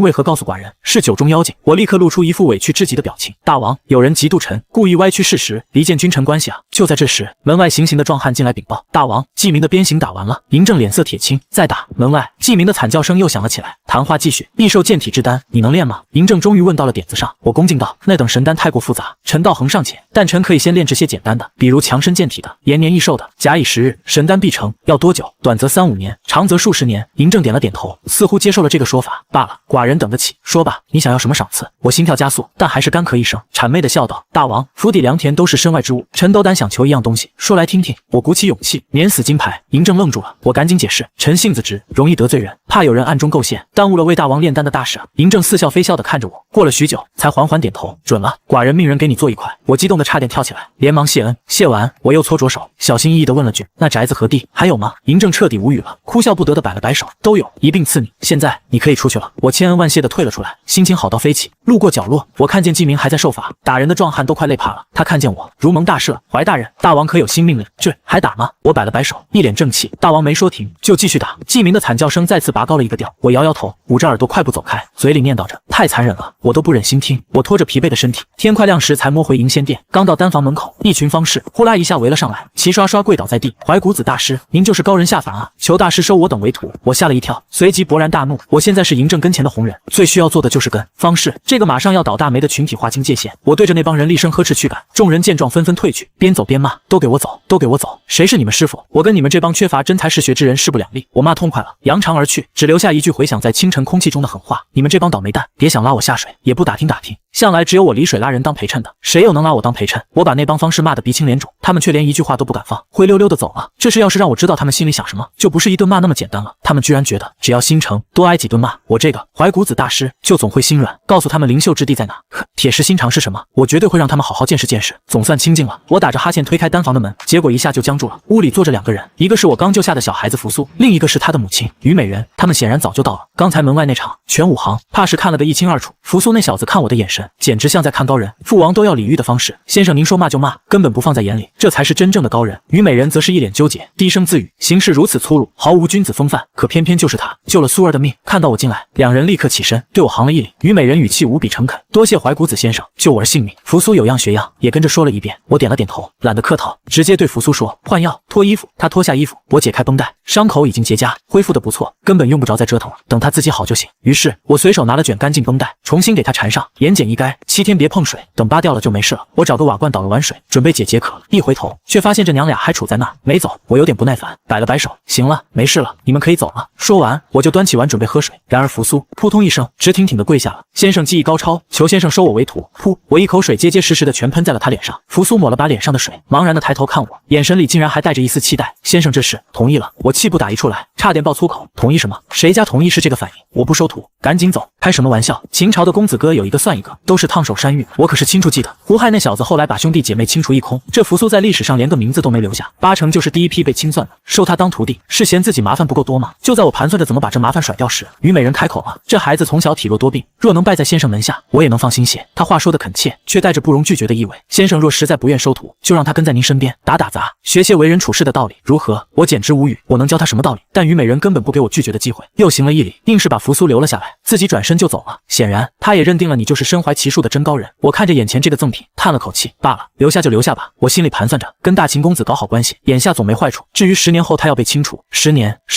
为何告诉寡人是酒中妖精？我立刻露出一副委屈至极的表情。大王，有人嫉妒臣，故意歪曲事实，离间君臣关系啊！就在这时，门外行刑的壮汉进来禀报：大王，季明的鞭刑打完了。嬴政脸色铁青，再打。门外，季明的惨叫声又响了起来。谈话继续，易受健体之丹，你能炼吗？嬴政终于问到了点子上。我恭敬道：那等神丹太过复杂，臣道行尚浅，但臣可以先炼制些简单的，比如强身健体的，延年益寿的。假以时日，神丹必成。要多久？短则3-5年，长则数十年。嬴政点了点头，似乎接受了这个说法。罢了，寡人等得起。说吧，你想要什么赏赐？我心跳加速，但还是干咳一声，谄媚的笑道：大王，府邸良田都是身外之物，臣斗胆想求一样东西，说来听听。我鼓起勇气，免死金牌。嬴政愣住了，我赶紧解释：臣性子直，容易得罪人，怕有人暗中构陷，耽误了为大王炼丹的大事啊。嬴政似笑非笑的看着我，过了许久，才缓缓点头：准了，寡人命人给你做一块。我激动的差点跳起来，连忙谢恩。谢完，我又搓着手，小心翼翼的问了句：那宅子何地？还有吗？嬴政彻底无语了，哭笑不得的摆了摆手：都有，一并赐你。现在你可以出去了。我千恩万谢的退了出来，心情好到飞起。路过角落，我看见季明还在受罚，打人的壮汉都快累怕了。他看见我，如蒙大赦：怀大人，大王可有新命令？这还打吗？我摆了摆手，一脸正气：大王没说停，就继续打。季明的惨叫声再次拔高了一个调，我摇摇头，捂着耳朵快步走开，嘴里念叨着：太残忍了，我都不忍心听。我拖着疲惫的身体，天快亮时才摸回银仙殿。刚到丹房门口，一群方士呼啦一下围了上来，齐刷刷跪倒在地。怀古子大师，您就是高人下凡啊，求大师收我等为徒。我吓了一跳，随即勃然大怒，我现在是嬴政跟前的红人，最需要做的就是跟方士这个马上要倒大霉的群体划清界限。我对着那帮人厉声呵斥驱赶，众人见状纷纷退去，边走边骂：都给我走，都给我走，谁是你们师傅？我跟你们这帮缺乏真才实学之人势不两立。我骂痛快了，扬长而去，只留下一句回响在清晨空气中的狠话：你们这帮倒霉蛋，别想拉我下水，也不打听打听。向来只有我离水拉人当陪衬的，谁又能拉我当陪衬？我把那帮方士骂得鼻青脸肿，他们却连一句话都不敢放，灰溜溜的走了。这事要是让我知道他们心里想什么，就不是一顿骂那么简单了。他们居然觉得只要心诚，多挨几顿骂，我这个怀古子大师就总会心软，告诉他们灵秀之地在哪。铁石心肠是什么？我绝对会让他们好好见识见识。总算清静了，我打着哈欠推开丹房的门，结果一下就僵住了。屋里坐着2个人，一个是我刚救下的小孩子扶苏，另一个是他的母亲于美人。他们显然早就到了。刚才门外那场全武行，怕是看了个一清二楚。扶苏那小子看我的眼神，简直像在看高人，父王都要礼遇的方式。先生您说骂就骂，根本不放在眼里，这才是真正的高人。虞美人则是一脸纠结，低声自语，行事如此粗鲁，毫无君子风范。可偏偏就是他救了苏儿的命。看到我进来，两人立刻起身，对我行了一礼。虞美人语气无比诚恳，多谢怀古子先生救我儿性命。扶苏有样学样，也跟着说了一遍。我点了点头，懒得客套，直接对扶苏说换药、脱衣服。他脱下衣服，我解开绷带，伤口已经结痂，恢复的不错，根本用不着再折腾了，等他自己好就行。于是我随手拿了卷干净绷带，重新给他缠上，盐碱一该，7天别碰水，等扒掉了就没事了。我找个瓦罐倒了碗水，准备解渴，一回头却发现这娘俩还杵在那儿没走。我有点不耐烦，摆了摆手，行了，没事了，你们可以走了。说完我就端起碗准备喝水，然而扶苏扑通一声直挺挺的跪下了。先生技艺高超，求先生收我为徒。噗，我一口水结结实实的全喷在了他脸上。扶苏抹了把脸上的水，茫然的抬头看我，眼神里竟然还带着一丝期待。先生这是同意了？我气不打一处来，差点爆粗口。同意什么？谁家同意是这个反应？我不收徒，赶紧走。开什么玩笑？秦朝的公子哥有一个算一个，都是烫手山芋，我可是清楚记得。胡亥那小子后来把兄弟姐妹清除一空，这扶苏在历史上连个名字都没留下，8成就是第一批被清算的。收他当徒弟，是嫌自己麻烦不够多吗？就在我盘算着怎么把这麻烦甩掉时，虞美人开口了，这孩子从小体弱多病，若能拜在先生门下，我也能放心些。他话说的恳切，却带着不容拒绝的意味。先生若实在不愿收徒，就让他跟在您身边，打杂，学些为人处事的道理，如何？我简直无语，我能教他什么道理？但虞美人根本不给我拒绝的机会，又行了一礼，硬是把扶苏留了下来，自己转身就走了。显然他也认定了你就是身怀奇术的真高人。我看着眼前这个赠品，叹了口气，罢了，留下就留下吧。我心里盘算着跟大秦公子搞好关系，眼下总没坏处。至于10年后他要被清除，10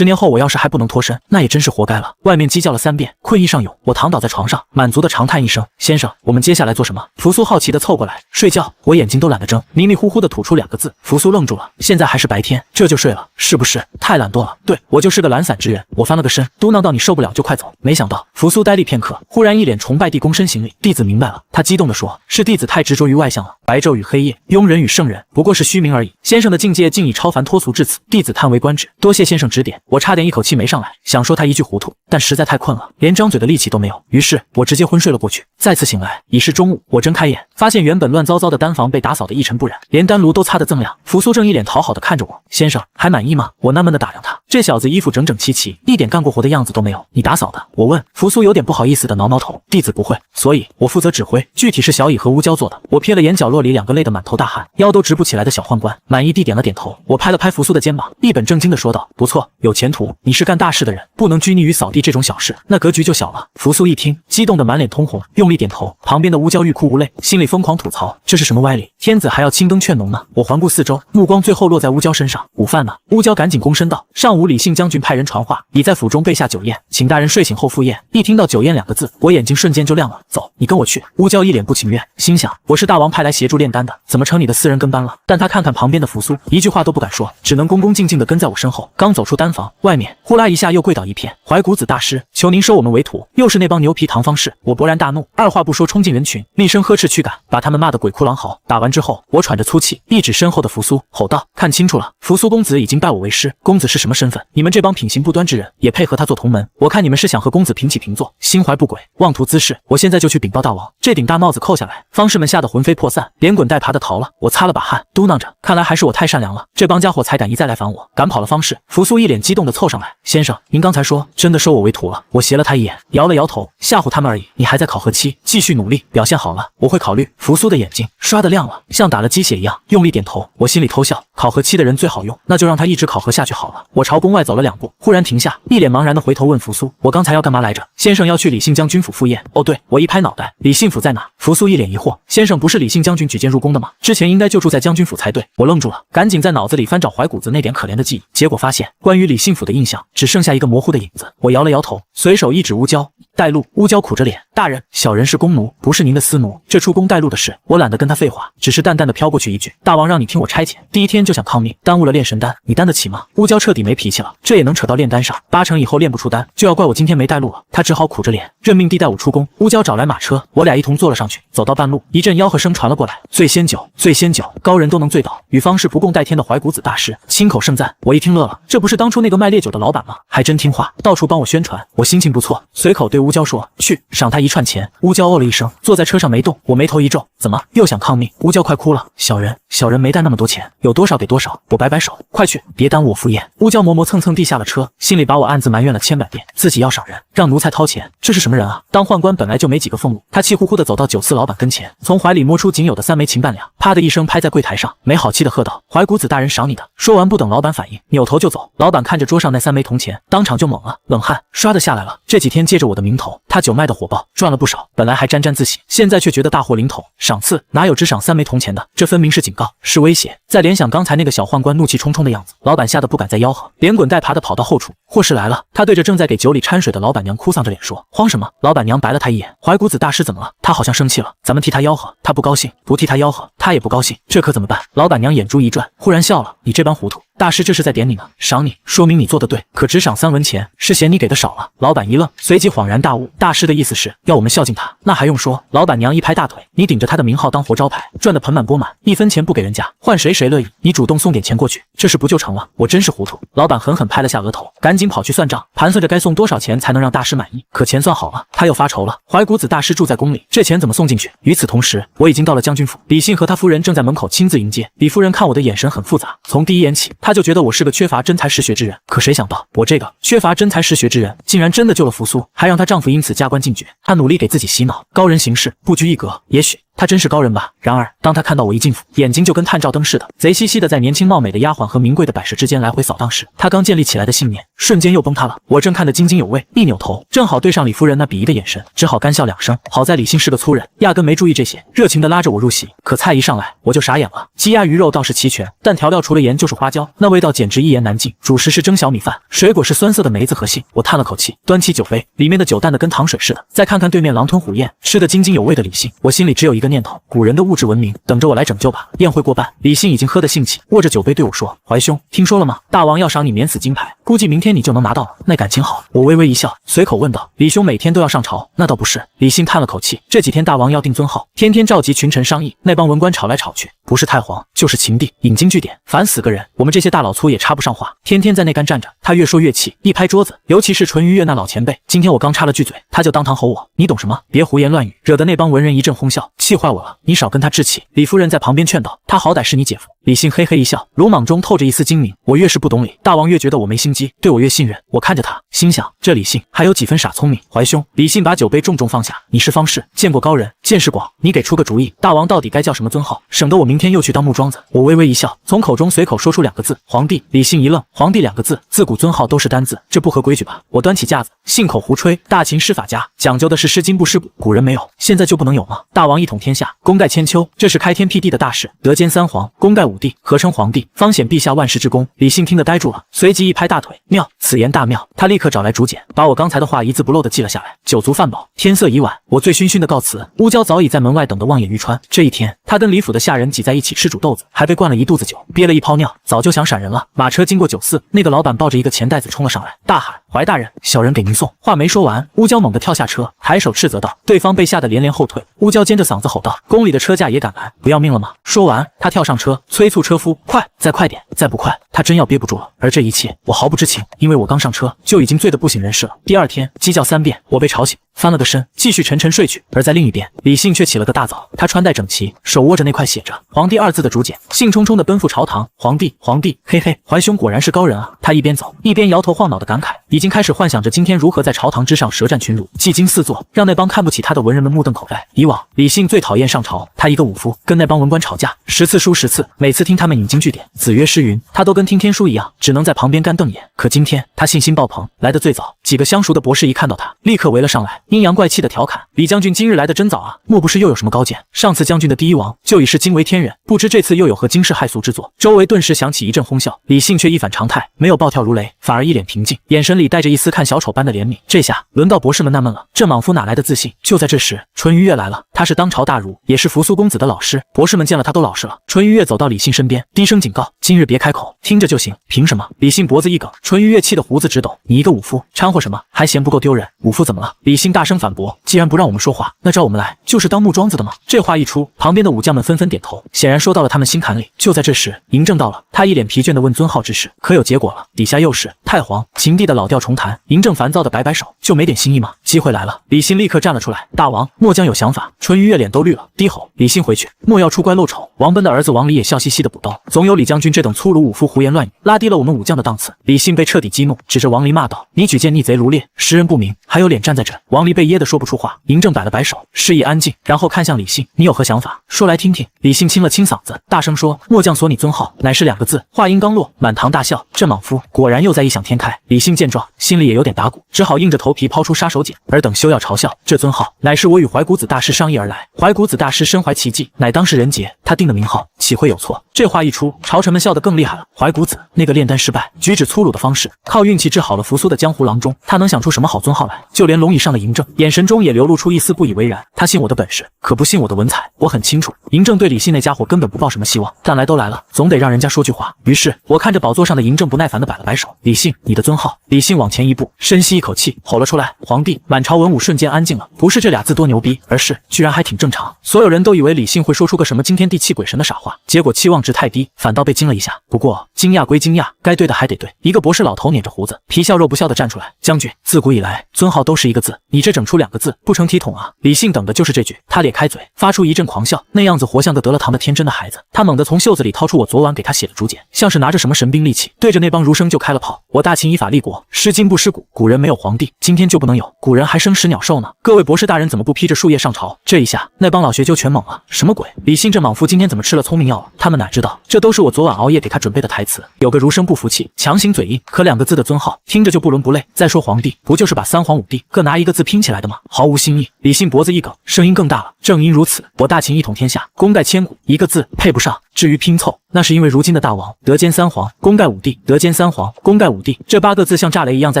年后我要是还不能脱身，那也真是活该了。外面鸡叫了3遍，困意上涌，我躺倒在床上，满足的长叹一声，先生，我们接下来做什么？扶苏好奇的凑过来，睡觉。我眼睛都懒得睁，迷迷糊糊的吐出2个字。扶苏愣住了，现在还是白天，这就睡了，是不是太懒惰了？对，我就是个懒散之人。我翻了个身，嘟囔到你受不了就快走。没想到扶苏呆立片刻，忽然一脸崇拜地躬身行礼，弟子明白了。他激动地说，是弟子太执着于外相了，白昼与黑夜，庸人与圣人不过是虚名而已，先生的境界竟已超凡脱俗至此，弟子叹为观止，多谢先生指点。我差点一口气没上来，想说他一句糊涂，但实在太困了，连张嘴的力气都没有，于是我直接昏睡了过去。再次醒来已是中午，我睁开眼，发现原本乱糟糟的丹房被打扫得一尘不染，连丹炉都擦得锃亮。扶苏正一脸讨好的看着我，先生还满意吗？我纳闷的打量他，这小子衣服整整齐齐，一点干过活的样子都没有。你打扫的？我问。扶苏有点不好意思的挠挠头，弟子不会，所以我负责指挥，具体是小乙和乌胶做的。我瞥了眼角落里2个累得满头大汗，腰都直不起来的小宦官，满意地点了点头。我拍了拍扶苏的肩膀，一本正经地说道，不错，有前途，你是干大事的人，不能拘泥于扫地这种小事，那格局就小了。扶苏一听，激动得满脸通红，用力点头。旁边的乌胶欲哭无泪，心里疯狂吐槽，这是什么歪理？天子还要青灯劝农呢？我环顾四周，目光最后落在乌胶身上，午饭呢？乌胶赶紧躬身道，上午李信将军派人传话，已在府中备下酒宴，请大人睡醒后赴宴。一听到酒宴2个字，我眼睛瞬间就亮了。走，你跟我去。乌胶一脸不情愿，心想我是大王派来协助炼丹的，怎么成你的私人跟班了？但他看看旁边的扶苏，一句话都不敢说，只能恭恭敬敬地跟在我身后。刚走出丹房，外面呼啦一下又跪倒一片，怀古子大师，求您收我们为徒。又是那帮牛皮糖方士。我勃然大怒，二话不说冲进人群，厉声呵斥驱赶，把他们骂得鬼哭狼嚎。打完之后，我喘着粗气，一指身后的扶苏，吼道：看清楚了，扶苏公子已经拜我为师，公子是什么身份？你们这帮品行不端之人也配合他做同门？我看你们是想和公子平起平坐，心怀不轨，妄图滋事。我现在就去禀报大王。这顶大帽子扣下来，方士们吓得魂飞魄散，连滚带爬的逃了。我擦了把汗，嘟囔着，看来还是我太善良了，这帮家伙才敢一再来烦我，赶跑了方士。扶苏一脸激动地凑上来，先生，您刚才说真的收我为徒了？我斜了他一眼，摇了摇头，吓唬他们而已。你还在考核期，继续努力，表现好了我会考虑。扶苏的眼睛刷得亮了，像打了鸡血一样，用力点头。我心里偷笑，考核期的人最好用，那就让他一直考核下去好了。我朝宫外走了2步，忽然停下，一脸茫然地回头问扶苏，我刚才要干嘛来着？先生要去李信将军府赴宴。哦对，我一拍脑袋，李信府在哪？扶苏一脸疑惑，先生不是李信将军举荐入宫的吗？之前应该就住在将军府才对。我愣住了，赶紧在脑子里翻找怀古子那点可怜的记忆，结果发现关于李信府的印象只剩下一个模糊的影子。我摇了摇头，随手一指乌胶，带路。乌胶苦着脸，大人，小人是宫奴，不是您的私奴，这出宫带路的事，我懒得跟他废话，只是淡淡的飘过去一句，大王让你听我差遣，第一天就想抗命，耽误了炼神丹，你担得起吗？乌胶彻底没脾气了，这也能扯到炼丹上，8成以后炼不出丹，就要怪我今天没带路了。他只好苦着脸，认命地带我出宫。乌胶找来马车，我俩一同坐了上去，走到半路，一阵吆喝声传了过来，醉仙酒，醉仙酒，高人都能醉倒，与方士不共戴天的怀古子大师亲口盛赞。我一听乐了，这不是当初那个卖烈酒的老板吗？还真听话，到处帮我宣传。我心情不错，随口对乌乌娇说：“去，赏他一串钱。”乌娇哦了一声，坐在车上没动。我眉头一皱，怎么又想抗命？乌娇快哭了。小人没带那么多钱，有多少给多少。我摆摆手，快去，别耽误我赴宴。乌娇磨磨蹭蹭地下了车，心里把我暗自埋怨了千百遍，自己要赏人，让奴才掏钱，这是什么人啊？当宦官本来就没几个俸禄，他气呼呼地走到酒肆老板跟前，从怀里摸出仅有的3枚秦半两，啪的一声拍在柜台上，没好气地喝道：“怀古子大人赏你的。”说完不等老板反应，扭头就走。老板看着桌上那3枚铜钱，当场就懵了，冷汗唰的下来了。这几天借着我的名头，他酒卖的火爆，赚了不少，本来还沾沾自喜，现在却觉得大祸临头。赏赐哪有只赏3枚铜钱的？这分明是警告，是威胁。再联想刚才那个小宦官怒气冲冲的样子，老板吓得不敢再吆喝，连滚带爬的跑到后厨。祸事来了，他对着正在给酒里掺水的老板娘哭丧着脸说：“慌什么？”老板娘白了他一眼：“怀古子大师怎么了？他好像生气了，咱们替他吆喝，他不高兴；不替他吆喝，他也不高兴，这可怎么办？”老板娘眼珠一转，忽然笑了：“你这般糊涂，大师这是在点你呢，赏你，说明你做得对，可只赏3文钱，是嫌你给的少了。”老板一愣，随即恍然大悟：“大师的意思是要我们孝敬他？那还用说？”老板娘一拍大腿：“你顶着他的名号当活招牌，赚得盆满钵满，1分钱不给人家，换谁乐意？你主动送点钱过去，这事不就成了？我真是糊涂。”老板狠狠拍了下额头，赶紧跑去算账，盘算着该送多少钱才能让大师满意。可钱算好了，他又发愁了。怀古子大师住在宫里，这钱怎么送进去？与此同时，我已经到了将军府，李信和他夫人正在门口亲自迎接。李夫人看我的眼神很复杂，从第一眼起，她就觉得我是个缺乏真才实学之人。可谁想到，我这个缺乏真才实学之人，竟然真的救了扶苏，还让她丈夫因此加官进爵。她努力给自己洗脑，高人行事不拘一格，也许她真是高人吧。然而，当她看到我一进府，眼睛就跟探照灯似的，贼兮兮的在年轻貌美的丫鬟和名贵的摆设之间来回扫荡时，她刚建立起来的信念瞬间又崩塌了。我正看得津津有味，一扭头，正好对上李夫人那鄙夷的眼神，只好干笑2声。好在李信是个粗人，压根没注意这些，热情地拉着我入席。可菜一上来，我就傻眼了。鸡鸭鱼肉倒是齐全，但调料除了盐就是花椒，那味道简直一言难尽。主食是蒸小米饭，水果是酸涩的梅子和杏。我叹了口气，端起酒杯，里面的酒淡得跟糖水似的。再看看对面狼吞虎咽，吃得津津有味的李信，我心里只有一个念头：古人的物质文明，等着我来拯救吧。宴会过半，李信已经喝得兴起，握着酒杯对我说：“怀兄，听说了吗？大王要赏你免死金牌，估计明天你就能拿到了。那感情好。”我微微一笑，随口问道：“李兄每天都要上朝？”那倒不是。李信叹了口气：“这几天大王要定尊号，天天召集群臣商议，那帮文官吵来吵去，不是太皇就是秦帝，引经据典，烦死个人。我们这些大老粗也插不上话，天天在那干站着。”他越说越气，一拍桌子，尤其是淳于越那老前辈，今天我刚插了句嘴，他就当堂吼我：“你懂什么？别胡言乱语！”惹得那帮文人一阵哄笑，气坏我了。你少跟他置气。李夫人在旁边劝道：“他好歹是你姐夫。”李信嘿嘿一笑，鲁莽中透着一丝精明。我越是不懂理，大王越觉得我没心机，对我越信任。我看着他，心想这李信还有几分傻聪明。怀兄，李信把酒杯重重放下，你是方士，见过高人，见识广，你给出个主意，大王到底该叫什么尊号，省得我明天又去当木桩子。我微微一笑，从口中随口说出2个字：皇帝。李信一愣，皇帝2个字，自古尊号都是单字，这不合规矩吧？我端起架子，信口胡吹，大秦诗法家讲究的是诗经不诗古，古人没有，现在就不能有吗？大王一统天下，功盖千秋，这是开天辟地的大事，德兼3皇，功盖5帝，合称皇帝，方显陛下万世之功。李信听得呆住了，随即一拍大腿：“妙，此言大妙！”他立刻找来竹简，把我刚才的话一字不漏地记了下来。酒足饭饱，天色已晚，我醉醺醺的告辞。乌娇早已在门外等得望眼欲穿。这一天，他跟李府的下人挤在一起吃煮豆子，还被灌了一肚子酒，憋了一泡尿，早就想闪人了。马车经过酒肆，那个老板抱着一个钱袋子冲了上来，大喊：“怀大人，小人给您送。”话没说完，乌娇猛地跳下车，抬手斥责道。对方被吓得连连后退。乌娇尖着嗓子吼道：“宫里的车驾也敢来，不要命了吗？”说完，他跳上车，催促车夫：“快，再快点，再不快，他真要憋不住了。”而这一切我毫不知情，因为我刚上车就已经醉得不省人事了。第2天鸡叫3遍，我被吵醒，翻了个身，继续沉沉睡去。而在另一边，李信却起了个大早，他穿戴整齐，手握着那块写着“皇帝”2字的竹简，兴冲冲地奔赴朝堂。皇帝，皇帝，嘿嘿，怀兄果然是高人啊！他一边走一边摇头晃脑地感慨，已经开始幻想着今天如何在朝堂之上舌战群儒，技惊四座，让那帮看不起他的文人们目瞪口呆。以往李信最讨厌上朝，他一个武夫跟那帮文官吵架，10次输10次，每次听他们引经据典，子曰诗云，他都跟听天书一样，只能在旁边干瞪眼。可今天他信心爆棚，来得最早，几个相熟的博士一看到他，立刻围了上来，阴阳怪气的调侃：“李将军今日来得真早啊，莫不是又有什么高见？上次将军的第1王就已是惊为天人，不知这次又有何惊世骇俗之作？”周围顿时响起一阵哄笑，李信却一反常态，没有暴跳如雷，反而一脸平静，眼神里带着一丝看小丑般的怜悯。这下轮到博士们纳闷了，这莽夫哪来的自信？就在这时，淳于越来了，他是当朝大儒，也是扶苏公子的老师。博士们见了他都老实了。淳于越走到李信身边，低声警告：“今日别开口，听着就行。”凭什么？李信脖子一梗，淳于越气得胡子直抖：“你一个武夫掺和什么？还嫌不够丢人？武夫怎么了？”李信大声反驳：“既然不让我们说话，那照我们来。”就是当木桩子的吗？这话一出，旁边的武将们纷纷点头，显然说到了他们心坎里。就在这时，嬴政到了，他一脸疲倦地问尊号之事，可有结果了？底下又是太皇、秦帝的老调重弹。嬴政烦躁地摆摆手，就没点心意吗？机会来了，李信立刻站了出来，大王，末将有想法。淳于越脸都绿了，低吼：李信回去，莫要出乖露丑。王贲的儿子王离也笑嘻嘻地补刀：总有李将军这等粗鲁武夫胡言乱语，拉低了我们武将的档次。李信被彻底激怒，指着王离骂道：你举荐逆贼卢烈，识人不明，还有脸站在这？王离被噎得说不出话。嬴政摆了摆手，示意安静，然后看向李信：你有何想法？说来听听。李信清了清嗓子，大声说：末将索你尊号，乃是2个字。话音刚落，满堂大笑。这莽夫果然又在异想天开。李信见状，心里也有点打鼓，只好硬着头皮抛出杀手锏。尔等休要嘲笑，这尊号乃是我与怀古子大师商议而来。怀古子大师身怀奇技，乃当世人杰，他定的名号岂会有错？这话一出，朝臣们笑得更厉害了。怀古子那个炼丹失败、举止粗鲁的方式，靠运气治好了扶苏的江湖郎中，他能想出什么好尊号来？就连龙椅上的嬴政，眼神中也流露出一丝不以为然。他信我的本事，可不信我的文采。我很清楚，嬴政对李信那家伙根本不抱什么希望，但来都来了，总得让人家说句话。于是我看着宝座上的嬴政，不耐烦地摆了摆手：李信，你的尊号。李信往前一步，深吸一口气，吼了出来：皇帝！满朝文武瞬间安静了，不是这俩字多牛逼，而是居然还挺正常。所有人都以为李信会说出个什么惊天地泣鬼神的傻话，结果期望值太低，反倒被惊了一下。不过惊讶归惊讶，该对的还得对。一个博士老头捻着胡子，皮笑肉不笑地站出来：将军，自古以来尊号都是1个字，你这整出2个字，不成体统啊！李信等的就是这句，他咧开嘴，发出一阵狂笑，那样子活像个得了糖的天真的孩子。他猛地从袖子里掏出我昨晚给他写的竹简，像是拿着什么神兵利器，对着那帮儒生就开了炮。我大秦依法立国，诗经不失古，古人没有皇帝，今天就不能有？古人还生食鸟兽呢，各位博士大人怎么不披着树叶上朝？这一下，那帮老学究全懵了，什么鬼？李信这莽夫今天怎么吃了聪明药了？他们哪知道，这都是我昨晚熬夜给他准备的台词。有个儒生不服气，强行嘴硬，可2个字的尊号听着就不伦不类。再说皇帝，不就是把3皇5帝各拿1个字拼起来的吗？毫无新意。李信脖子一梗，声音更大了：正因如此，我大秦一统天下，功盖千古，1个字配不上。至于拼凑，那是因为如今的大王德兼3皇，功盖5帝，德兼3皇，功盖5帝，这8个字像炸雷一样在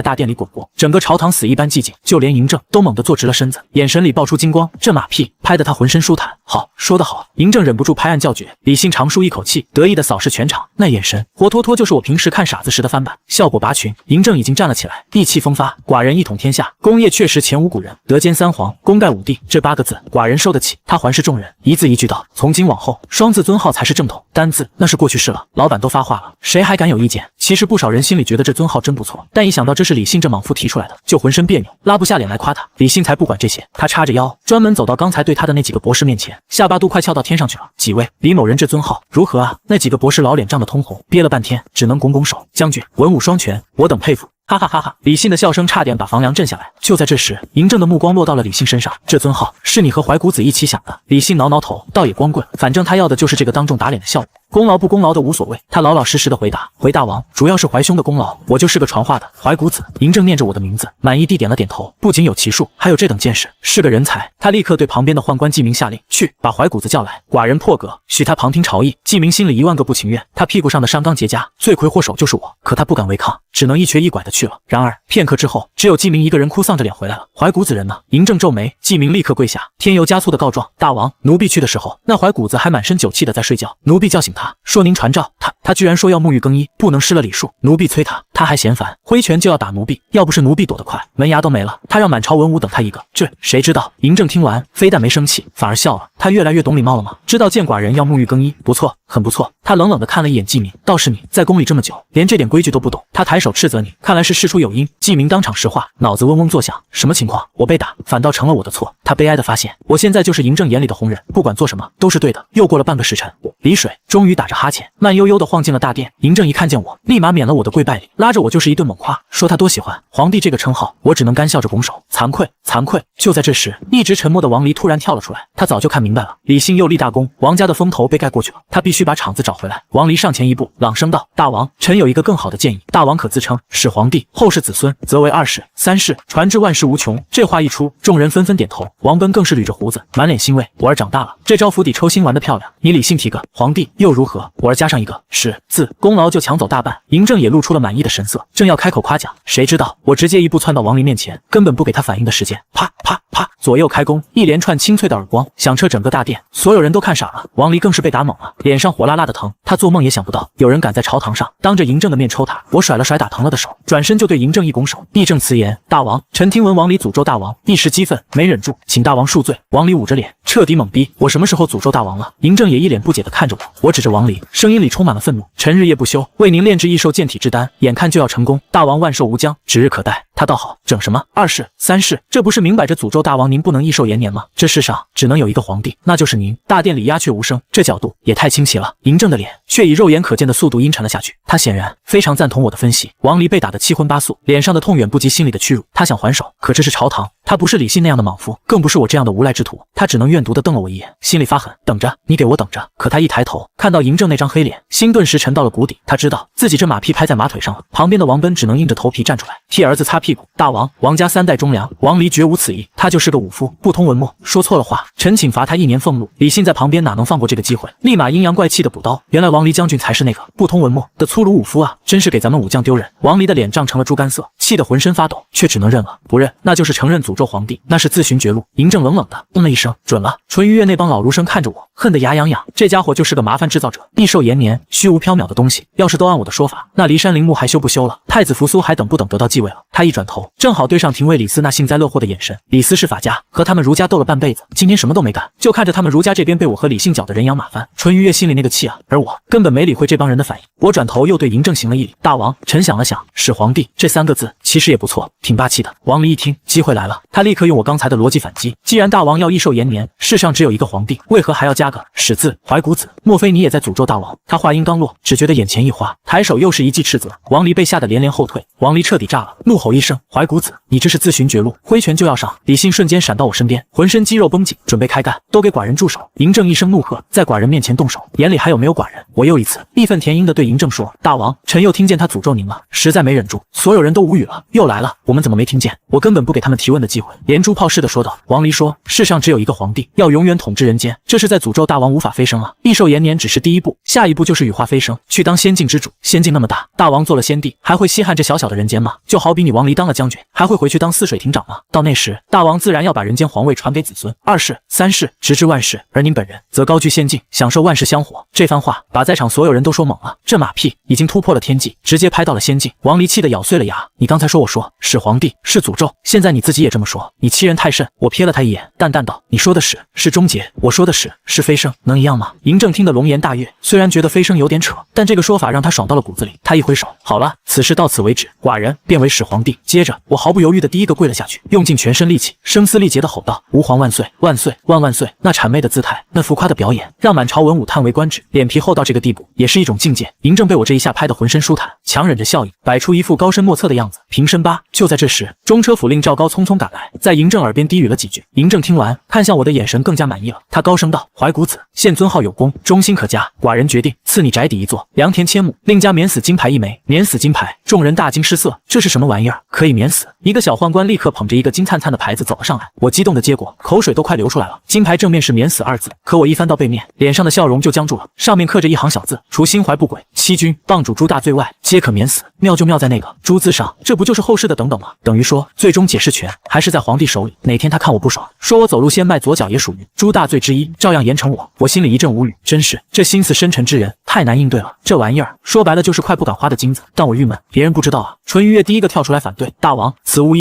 大殿里滚过，整个朝堂死一般寂静，就连嬴政都猛地坐直了身子，眼神里爆出金光。这马屁拍得他浑身舒坦。好，说得好！嬴政忍不住拍案叫绝。李信长舒一口气，得意地扫视全场，那眼神活脱脱就是我平时看傻子时的翻版，效果拔群。嬴政已经站了起来，意气风发：寡人一统天下，功业确实前无古人，德兼3皇，功盖5帝，这8个字寡人受得起。他环视众人，一字一句道：从今往后，双字尊号才是正统，单字那是过去式了。老板都发话了，谁还敢有意见？其实不少人心里觉得这尊号真不错，但一想到这是李信这莽夫提出来的，就浑身别扭，拉不下脸来夸他。李信才不管这些，他叉着腰，专门走到刚才对他的那几个博士面前，下巴都快翘到天上去了。几位，李某人这尊号如何啊？那几个博士老脸涨得通红，憋了半天，只能拱拱手：将军，文武双全，我等佩服。哈哈哈哈！李信的笑声差点把房梁震下来。就在这时，嬴政的目光落到了李信身上。这尊号是你和怀古子一起想的？李信挠挠头，倒也光棍，反正他要的就是这个当众打脸的效果。功劳不功劳的无所谓，他老老实实的回答：回大王，主要是怀兄的功劳，我就是个传话的怀古子。嬴政念着我的名字，满意地点了点头，不仅有奇术，还有这等见识，是个人才。他立刻对旁边的宦官季明下令：去，把怀古子叫来，寡人破格，许他旁听朝议。季明心里1万个不情愿，他屁股上的伤纲结痂，罪魁祸首就是我，可他不敢违抗，只能一瘸一拐的去了。然而片刻之后，只有季明一个人哭丧着脸回来了。怀古子人呢？嬴政皱眉，季明立刻跪下，添油加醋的告状：大王，奴婢去的时候，那怀古子还满身酒气的在睡觉，奴婢叫醒他，说您传召他居然说要沐浴更衣，不能失了礼数。奴婢催他还嫌烦，挥拳就要打奴婢。要不是奴婢躲得快，门牙都没了。他让满朝文武等他一个。这谁知道？嬴政听完，非但没生气，反而笑了。他越来越懂礼貌了吗？知道见寡人要沐浴更衣，不错，很不错。他冷冷地看了一眼季明，倒是你在宫里这么久，连这点规矩都不懂。他抬手斥责你，看来是事出有因。季明当场石化，脑子嗡嗡作响。什么情况？我被打，反倒成了我的错。他悲哀地发现，我现在就是嬴政眼里的红人，不管做什么都是对的。又过了半个时辰，李水终于打着哈欠，慢悠悠地晃进了大殿。嬴政一看见我，立马免了我的跪拜礼，拉着我就是一顿猛夸，说他多喜欢皇帝这个称号。我只能干笑着拱手，惭愧，惭愧。就在这时，一直沉默的王离突然跳了出来，他早就看明白了，李信又立大功，王家的风头被盖过去了，他必须把场子找回来。王离上前一步，朗声道：大王，臣有一个更好的建议，大王可自称始皇帝，后世子孙则为2世、3世，传至万世无穷。这话一出，众人纷纷点头，王贲更是捋着胡子，满脸欣慰。我儿长大了，这招釜底抽薪玩得漂亮，你李信提个皇帝又如何？我儿加上一个始字，功劳就抢走大半。嬴政也露出了满意的神色，正要开口夸奖，谁知道我直接一步窜到王离面前，根本不给他反应的时间，啪啪啪，左右开弓，一连串清脆的耳光响彻整个大殿，所有人都看傻了。王离更是被打懵了，脸上火辣辣的疼。他做梦也想不到有人敢在朝堂上当着嬴政的面抽他。我甩了甩打疼了的手，转身就对嬴政一拱手，义正辞严：大王，臣听闻王离诅咒大王，一时激愤没忍住，请大王恕罪。王离捂着脸，彻底懵逼。我什么时候诅咒大王了？嬴政也一脸不解地看着我，我指着王离，声音里充满了愤怒：臣日夜不休，为您炼制异兽健体之丹，眼看就要成功，大王万寿无疆，指日可待。他倒好，整什么2世3世，这不是明摆着诅咒大王您不能益寿延年吗？这世上只能有一个皇帝，那就是您。大殿里鸦雀无声，这角度也太清奇了。嬴政的脸却以肉眼可见的速度阴沉了下去，他显然非常赞同我的分析。王离被打得七荤八素，脸上的痛远不及心里的屈辱。他想还手，可这是朝堂，他不是李信那样的莽夫，更不是我这样的无赖之徒，他只能怨毒地瞪了我一眼，心里发狠：等着，你给我等着。可他一抬头，看到嬴政那张黑脸，心顿时沉到了谷底。他知道自己这马屁拍在马腿上了。旁边的王贲只能硬着头皮站出来，替儿子擦屁股。大王，王家3代忠良。王离绝无此意，他就是个武夫，不通文墨，说错了话，臣请罚他1年俸禄。李信在旁边哪能放过这个机会，立马阴阳怪气的补刀：原来王离将军才是那个不通文墨的粗鲁武夫啊，真是给咱们武将丢人。王离的脸涨成了猪肝色，气得浑身发抖，却只能认了。不认，那就是承认诅咒皇帝，那是自寻绝路。嬴政冷冷的嗯了一声，准了。淳于越那帮老儒生看着我，恨得牙痒痒，这家伙就是个麻烦制造者，益寿延年虚无缥缈的东西，要是都按我的说法，那骊山陵墓还修不修了？太子扶苏还等不等得到继位了？他一转头，正好对上廷尉李斯那幸灾乐祸的眼神。李斯是法家，和他们儒家斗了半辈子，今天什么都没干，就看着他们儒家这边被我和李信搅得人仰马翻。淳于越心里那个气啊，而我根本没理会这帮人的反应。我转头又对嬴政行了一礼：大王，臣想了想，始皇帝这3个字其实也不错，挺霸气的。王离一听，机会来了，他立刻用我刚才的逻辑反击：既然大王要益寿延年，世上只有一个皇帝，为何还要加个始字？怀古子，莫非你也在诅咒大王？他话音刚落，只觉得眼前一花，抬手又是一记斥责。王离被吓得连连后退。王离彻底炸了，怒吼一声：怀古子，你这是自寻绝路！挥拳就要上。李信瞬间闪到我身边，浑身肌肉绷紧，准备开干。都给寡人住手！嬴政一声怒喝，在寡人面前动手，眼里还有没有寡人？我又一次义愤填膺地对嬴政说：大王，臣又听见他诅咒您了，实在没忍住。所有人都无语了，又来了，我们怎么没听见？我根本不给他们提问的机会，连珠炮似的说道。王离说：世上只有一个皇帝，要永远统治人间，这是在诅咒大王无法飞升啊！益寿延年只是第一步，下一步就是羽化飞升，去当仙境之主。仙境那么大，大王做了先帝，还会稀罕这小小的人间吗？就好比你王离当了将军，还会回去当泗水亭长吗？到那时，大王自然要把人间皇位传给子孙，2世、3世，直至万世，而您本人则高居仙境，享受万世香火。这番话把在场所有人都说懵了，这马屁已经突破了天际，直接拍到了仙境。王离气得咬碎了牙：你刚才说我说始皇帝是诅咒，现在你自己也这么说，你欺人太甚！我瞥了他一眼，淡淡道：你说的是终结，我说的是飞升，能一样吗？嬴政听得龙颜大悦，虽然觉得飞升有点扯，但这个说法让他爽到了骨子里。他一挥手：好了，此事到此为止，寡人变为始皇帝。接着我毫不犹豫的第一个跪了下去，用尽全身力气，声嘶力竭的吼道：吾皇万岁万岁万万岁！那谄媚的姿态，那浮夸的表演，让满朝文武叹为观止。脸皮厚到这个地步也是一种境界。嬴政被我这一下拍得浑身舒坦，强忍着笑意，摆出一副高深莫测的样子。平身吧。就在这时，中车府令赵高匆匆赶来，在嬴政耳边低语了几句。嬴政听完，看向我的眼神更加满意了。他高声道：怀古子，现尊号有功，忠心可嘉，寡人决定赐你宅邸1座，良田千亩，另加免死金牌1枚。免死金牌，众人大惊失色，这是什么玩意儿？可以免死？一个小宦官立刻捧着一个金灿灿的牌子走了上来，我激动的接过，口水都快流出来了。金牌正面是免死2字，可我一翻到背面，脸上的笑容就僵住了，上面刻着一行小字：除心怀不轨、欺君谤主诸大罪外，皆可免死。妙就妙在那个诸字上，这不就是后世的等等吗？等于说最终解释权还是在皇帝手里，哪天他看我不爽，说我走路先迈左脚也属于诸大罪之一，照样严惩我。我心里一阵无语，真是这心思深沉之人太难应对了。这玩意儿说白了就是块不敢花的金子，但我郁闷，别人不知道啊。淳于越第一个跳出来反对：大王，此无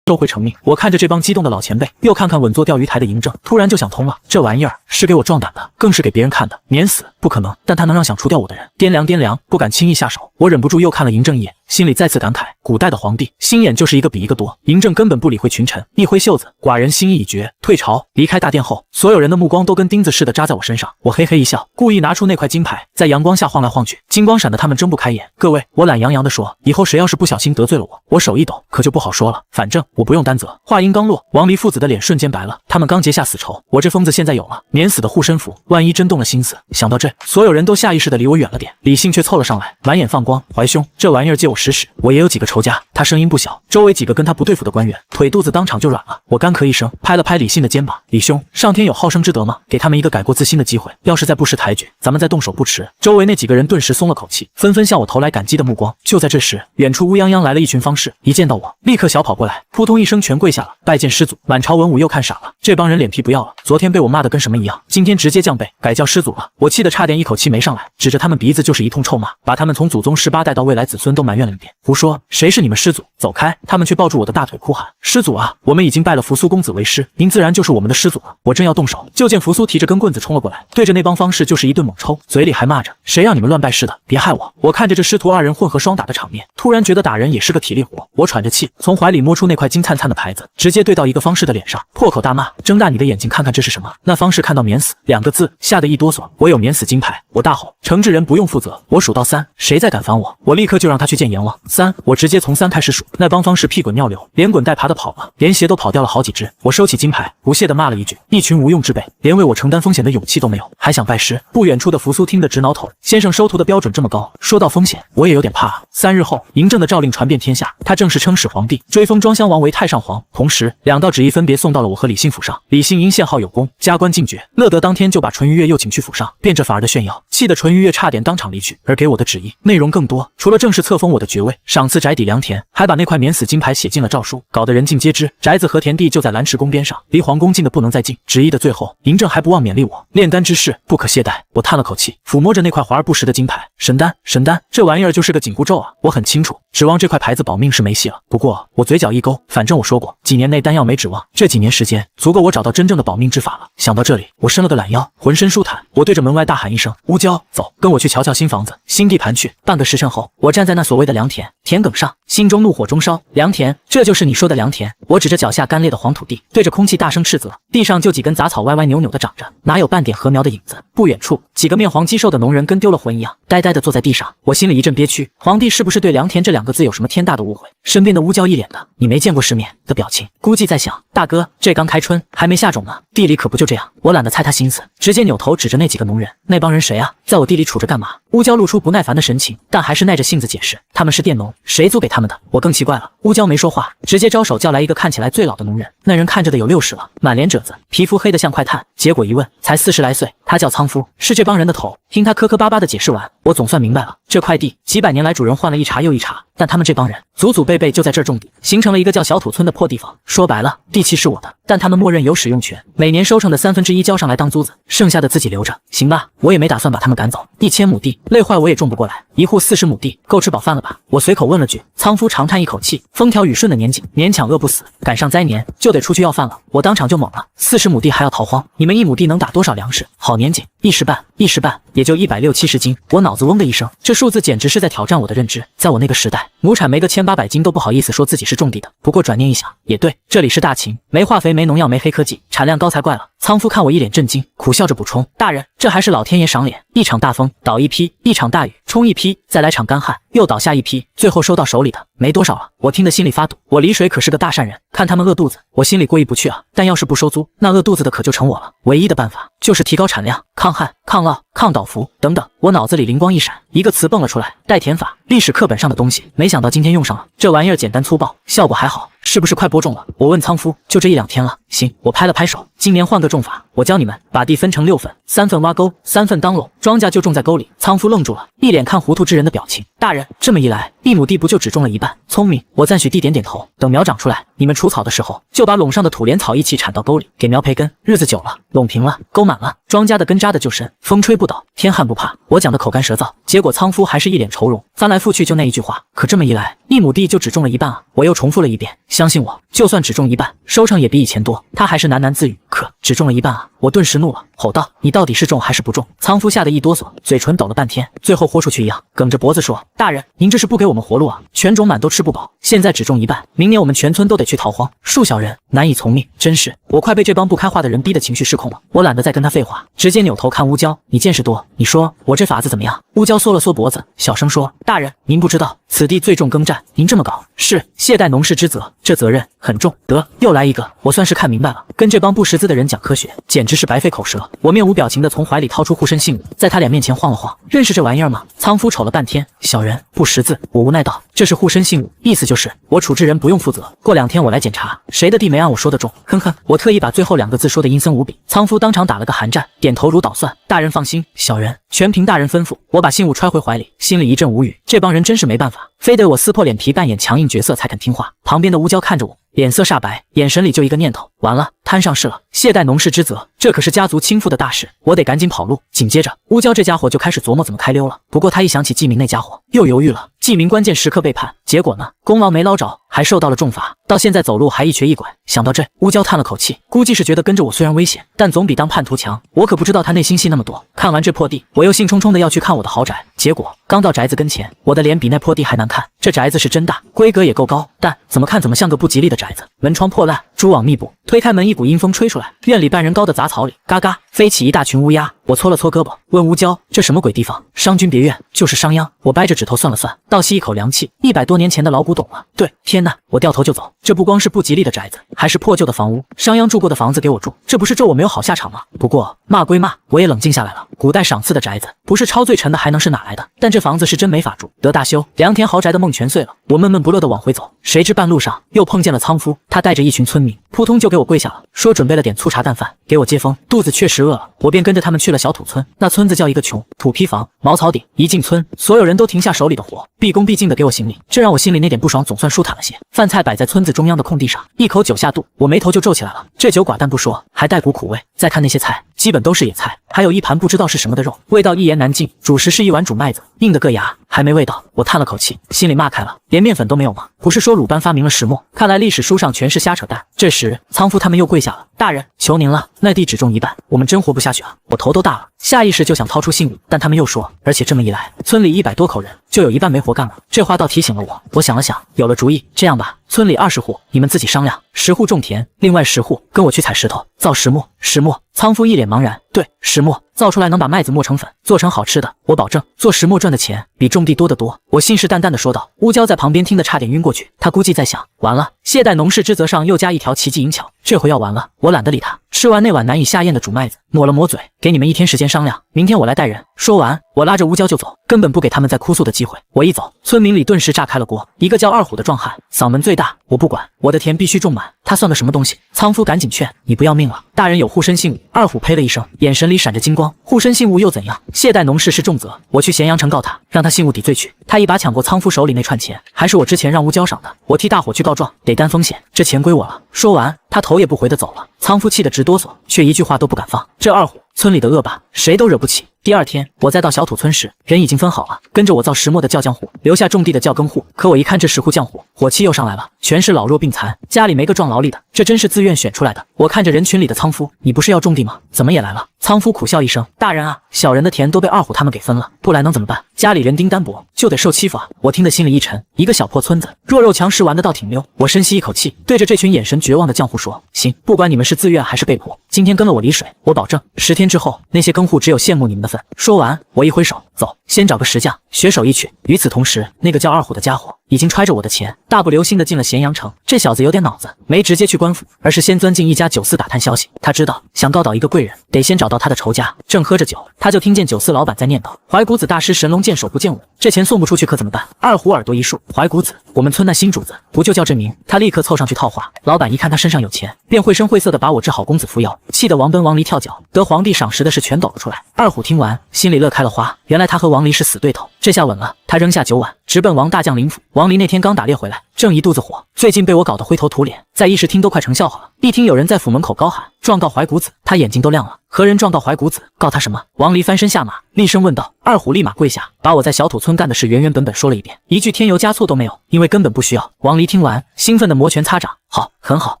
收回成命。我看着这帮激动的老前辈，又看看稳坐钓鱼台的嬴政，突然就想通了，这玩意儿是给我壮胆的，更是给别人看的。免死不可能，但他能让想除掉我的人掂量掂量，不敢轻易下手。我忍不住又看了嬴政一眼，心里再次感慨，古代的皇帝心眼就是一个比一个多。嬴政根本不理会群臣，一挥袖子，寡人心意已决，退朝。离开大殿后，所有人的目光都跟钉子似的扎在我身上。我嘿嘿一笑，故意拿出那块金牌，在阳光下晃来晃去，金光闪得他们睁不开眼。各位，我懒洋洋地说，以后谁要是不小心得罪了我，我手一抖，可就不好说了。反正我不用担责。话音刚落，王离父子的脸瞬间白了，他们刚结下死仇，我这疯子现在有了免死的护身符，万一真动了心思，想到这，所有人都下意识地离我远了点。李信却凑了上来，满眼放光：怀兄，这玩意儿借我使使。我也有几个仇家，他声音不小，周围几个跟他不对付的官员，腿肚子当场就软了。我干咳一声，拍了拍李信的肩膀，李兄，上天有好生之德吗？给他们一个改过自新的机会，要是再不识抬举，咱们再动手不迟。周围那几个人顿时松了口气，纷纷向我投来感激的目光。就在这时，远处乌泱泱来了一群方士，一见到我，立刻小跑过来，扑通一声全跪下了，拜见师祖。满朝文武又看傻了，这帮人脸皮不要了，昨天被我骂得跟什么一样，今天直接降辈，改叫师祖了。我气得差点一口气没上来，指着他们鼻子就是一通臭骂，把他们从祖宗18代到未来子孙都埋怨了一遍。胡说，谁是你们师祖？走开！他们却抱住我的大腿哭喊：师祖啊，我们已经拜了扶苏公子为师，您自然就是我们的师祖了。我正要动手，就见扶苏提着根棍子冲了过来，对着那帮方士就是一顿猛抽，嘴里还骂着：谁让你们乱拜师的，别害我！我看着这师徒二人混合双打的场面，突然觉得打人也是个体力活。我喘着气，从怀里摸出那块金灿灿的牌子，直接对到一个方士的脸上，破口大骂：睁大你的眼睛看看这是什么！那方士看到免死2个字，吓得一哆嗦。我有免死金牌！我大吼：惩治人不用负责！我数到3，谁再敢烦我，我立刻就让他去见阎王。3，我直接从3开始数。那帮方士屁滚尿流，连滚带爬的跑了，连鞋都跑掉了好几只。我收起金牌，不屑地骂了一句：一群无用之辈，连为我承担风险的勇气都没有，还想拜师？不远处的扶苏听得直挠头，先生收徒的标准这么高，说到风险，我也有点怕啊。3日后，嬴政的诏令传遍天下，他正式称始皇帝，追封庄襄王为太上皇，同时2道旨意分别送到了我和李信府上。李信因献号有功，加官进爵，乐得当天就把淳于越又请去府上，变着法儿的炫耀，气得淳于越差点当场离去。而给我的旨意内容更多，除了正式册封我的爵位，赏赐宅邸良田，还把那块免死金牌写进了诏书，搞得人尽皆知。宅子和田地就在蓝池宫边上，离皇宫近的不能再近。旨意的最后，嬴政还不忘勉励我，炼丹之事不可懈怠。我叹了口气，抚摸着那块华而不实的金牌，神丹，神丹，这玩意儿就是个紧箍咒啊！我很清楚，指望这块牌子保命是没戏了。不过我嘴角一勾，反正我说过，几年内丹药没指望，这几年时间足够我找到真正的保命之法了。想到这里，我伸了个懒腰，浑身舒坦。我对着门外大喊一声：乌娇，走，跟我去瞧瞧新房子、新地盘去。半个时辰后，我站在那所谓的良田田埂上，心中怒火中烧。良田，这就是你说的良田？我指着脚下干裂的黄土地，对着空气大声斥责。地上就几根杂草歪歪扭扭的长着，哪有半点禾苗的影子？不远处，几个面黄肌瘦的农人跟丢了魂一样，呆呆地坐在地上。我心里一阵憋屈，皇帝是不是对良田这2个字有什么天大的误会？身边的乌娇一脸的你没见过世面的表情，估计在想：大哥，这刚开春还没下种呢，地里可不就这样。我懒得猜他心思，直接扭头指着那几个农人：那帮人谁啊？在我地里杵着干嘛？乌娇露出不耐烦的神情，但还是耐着性子解释：他们是佃农，谁租给他们的？我更奇怪了，乌娇没说话，直接招手叫来一个看起来最老的农人。那人看着的有60了，满脸褶子，皮肤黑得像块炭。结果一问，才40来岁，他叫仓夫，是这帮人的头。听他磕磕巴巴的解释完，我总算明白了，这块地几百年来主人换了一茬又一茬，但他们这帮人祖祖辈辈就在这儿种地，形成了一个叫小土村的破地方。说白了，地契是我的，但他们默认有使用权，每年收成的1/3交上来当租子，剩下的自己留着。行吧，我也没打算把他们赶走。1000亩地，累坏我也种不过来，一户40亩地，够吃饱饭了吧？我随口问了句。仓夫长叹一口气，风调雨顺的年景，勉强饿不死，赶上灾年就得出去要饭了。我当场就懵了，40亩地还要逃荒？你们1亩地能打多少粮食？好年景，1石半，1石半也就160、170斤。我脑子嗡的一声，这数字简直是在挑战我的认知。在我那个时代，亩产没个1800斤都不好意思说自己是种地的。不过转念一想，也对，这里是大秦，没化肥，没农药，没黑科技，产量高才怪了。仓夫看我一脸震惊，苦笑着补充：大人，这还是老天爷赏脸，一场大风倒一批，一场大雨冲一批，再来场干旱又倒下一批，最后收到手里的没多少了。我听得心里发堵，我李水可是个大善人，看他们饿肚子，我心里过意不去啊。但要是不收租，那饿肚子的可就成我了。唯一的办法就是提高产量，抗旱、抗涝、抗倒伏等等。我脑子里灵光一闪，一个词蹦了出来：代田法。历史课本上的东西，没想到今天用上了。这玩意儿简单粗暴，效果还好，是不是快播种了？我问仓夫，就这1、2天了。行，我拍了拍手，今年换个种法，我教你们，把地分成6份，3份挖沟，3份当垄，庄稼就种在沟里。仓夫愣住了，一脸看糊涂之人的表情。大人，这么一来，1亩地不就只种了一半？聪明，我赞许地点点头。等苗长出来，你们除草的时候，就把垄上的土连草一起铲到沟里，给苗培根。日子久了，垄平了，沟满了，庄稼的根扎的就深，风吹不倒，天旱不怕。我讲的口干舌燥，结果仓夫还是一脸愁容，翻来覆去就那一句话。可这么一来，1亩地就只种了一半啊！我又重复了一遍，相信我，就算只种一半，收成也比以前多。他还是喃喃自语，可只种了一半啊！我顿时怒了，吼道：你到底是种还是不种？仓夫吓得一哆嗦，嘴唇抖了半天，最后豁出去一样，梗着脖子说：大人，您这是不给我们活路啊！全种满都吃不饱，现在只种一半，明年我们全村都得去逃荒，恕小人难以从命。真是，我快被这帮不开化的人逼得情绪失控了。我懒得再跟他废话，直接扭头看乌娇，你见识多，你说我这法子怎么样？乌娇缩了缩脖子，小声说：大人，您不知道，此地最重耕战，您这么搞是懈怠农事之责，这责任很重。得，又来一个，我算是看明白了，跟这帮不识字的人讲科学，简直是白费口舌。我面无表情的从怀里掏出护身信物，在他脸面前晃了晃，认识这玩意儿吗？仓夫瞅了半天，小人不识字。我无奈道，这是护身信物，意思就是我处置人不用负责，过2天我来检查，谁的地没按我说的种。哼哼，我特意把最后2个字说的阴森无比。仓夫当场打了个寒战，点头如捣蒜。大人放心，小人全凭大人吩咐。我把信物揣回怀里，心里一阵无语，这帮人真是没办法，非得我撕破脸皮扮演强硬角色才肯听话。旁边的乌娇看着我，脸色煞白，眼神里就一个念头，完了，摊上事了，懈怠农事之责，这可是家族倾覆的大事，我得赶紧跑路。紧接着，乌娇这家伙就开始琢磨怎么开溜了。不过他一想起季明那家伙，又犹豫了。季明关键时刻背叛，结果呢，功劳没捞着，还受到了重罚，到现在走路还一瘸一拐。想到这，乌娇叹了口气，估计是觉得跟着我虽然危险，但总比当叛徒强。我可不知道他内心戏那么多。看完这破地，我又兴冲冲的要去看我的豪宅，结果刚到宅子跟前，我的脸比那破地还难看。这宅子是真大，规格也够高，但怎么看怎么像个不吉利的宅子，门窗破烂，蛛网密布。推开门，一股阴风吹出来，院里半人高的杂草里，嘎嘎飞起一大群乌鸦。我搓了搓胳膊，问乌娇：“这什么鬼地方？”商君别院，就是商鞅。我掰着指头算了算，倒吸一口凉气。100多年前的老古董了。对，天哪！我掉头就走。这不光是不吉利的宅子，还是破旧的房屋。商鞅住过的房子给我住，这不是咒我没有好下场吗？不过骂归骂，我也冷静下来了。古代赏赐的宅子，不是抄最沉的还能是哪来的？但这房子是真没法住。得大修，良田豪宅的梦全碎了。我闷闷不乐地往回走，谁知半路上又碰见了仓夫，他带着一群村民，扑通就给我跪下了，说准备了点粗茶淡饭给我接风。肚子确实饿了，我便跟着他们去了小土村。那村子叫一个穷，土坯房，茅草顶。一进村，所有人都停下手里的活，毕恭毕敬地给我行礼，这让我心里那点不爽总算舒坦了些。饭菜摆在村子中央的空地上，一口酒下肚，我眉头就皱起来了。这酒寡淡不说，还带股苦味。再看那些菜，基本都是野菜，还有一盘不知道是什么的肉，味道一言难尽。主食是一碗煮麦子，硬的硌牙，还没味道。我叹了口气，心里骂开了，连面粉都没有吗？不是说鲁班发明了石磨？看来历史书上全是瞎扯淡。这时仓夫他们又跪下了，大人，求您了，那地只种1半，我们真活不下去啊！我头都大了，下意识就想掏出信物，但他们又说，而且这么一来，村里100多口人，就有1半没活干了。这话倒提醒了我，我想了想，有了主意，这样吧，村里20户，你们自己商量，10户种田，另外10户跟我去采石头，造石磨。石磨？仓夫一脸茫然，对，石磨，造出来能把麦子磨成粉，做成好吃的，我保证，做石磨赚的钱比种地多得多。我信誓旦旦地说道。乌娇在旁边听得差点晕过去，她估计在想，完了，懈怠农事之责上又加一条奇技淫巧，这回要完了。我懒得理他，吃完那碗难以下咽的煮麦子，抹了抹嘴，给你们1天时间商量，明天我来带人。说完，我拉着乌娇就走，根本不给他们再哭诉的机会。我一走，村民里顿时炸开了锅。一个叫二虎的壮汉，嗓门最大，我不管，我的田必须种满，他算个什么东西？仓夫赶紧劝，你不要命了，大人有护身信物。二虎呸了一声，眼神里闪着金光，护身信物又怎样？懈怠农事是重责，我去咸阳城告他，让他信物抵罪去。他一把抢过仓夫手里那串钱，还是我之前让乌娇赏的，我替大伙去告状，得担风险，这钱归我了。说完，他头也不回的走了。仓夫气得直哆嗦，却一句话都不敢放。这二虎，村里的恶霸，谁都惹不起。第2天，我再到小土村时，人已经分好了，跟着我造石磨的叫浆户，留下种地的叫耕户。可我一看这10户浆户，火气又上来了，全是老弱病残，家里没个壮劳力的，这真是自愿选出来的。我看着人群里的仓夫，你不是要种地吗？怎么也来了？仓夫苦笑一声，大人啊，小人的田都被二虎他们给分了，不来能怎么办？家里人丁单薄，就得受欺负啊！我听得心里一沉，一个小破村子，弱肉强食玩得倒挺溜。我深吸一口气，对着这群眼神绝望的浆户说，行，不管你们是自愿还是被迫，今天跟了我离水，我保证10天之后，那些耕户只有羡慕你们的份。说完，我一挥手，走，先找个石匠，学手一曲。与此同时，那个叫二虎的家伙已经揣着我的钱，大步流星的进了咸阳城。这小子有点脑子，没直接去官府，而是先钻进一家酒肆打探消息。他知道想告倒一个贵人，得先找到他的仇家。正喝着酒，他就听见酒肆老板在念叨：怀古子大师神龙见首不见尾，这钱送不出去可怎么办？二虎耳朵一竖，怀古子，我们村那新主子不就叫这名？他立刻凑上去套话。老板一看他身上有钱，便绘声绘色的把我治好公子扶摇，气得王奔王离跳脚，得皇帝赏识的事全抖了出来。二虎听完，心里乐开了花，原来他和王离是死对头，这下稳了。他扔下酒碗，直奔王大将林府。王离那天刚打猎回来，正一肚子火，最近被我搞得灰头土脸，在议事厅都快成笑话了。一听有人在府门口高喊状告怀古子，他眼睛都亮了。何人状告怀古子？告他什么？王离翻身下马，厉声问道。二虎立马跪下，把我在小土村干的事原原本本说了一遍，一句添油加醋都没有，因为根本不需要。王离听完，兴奋的摩拳擦掌，好，很好，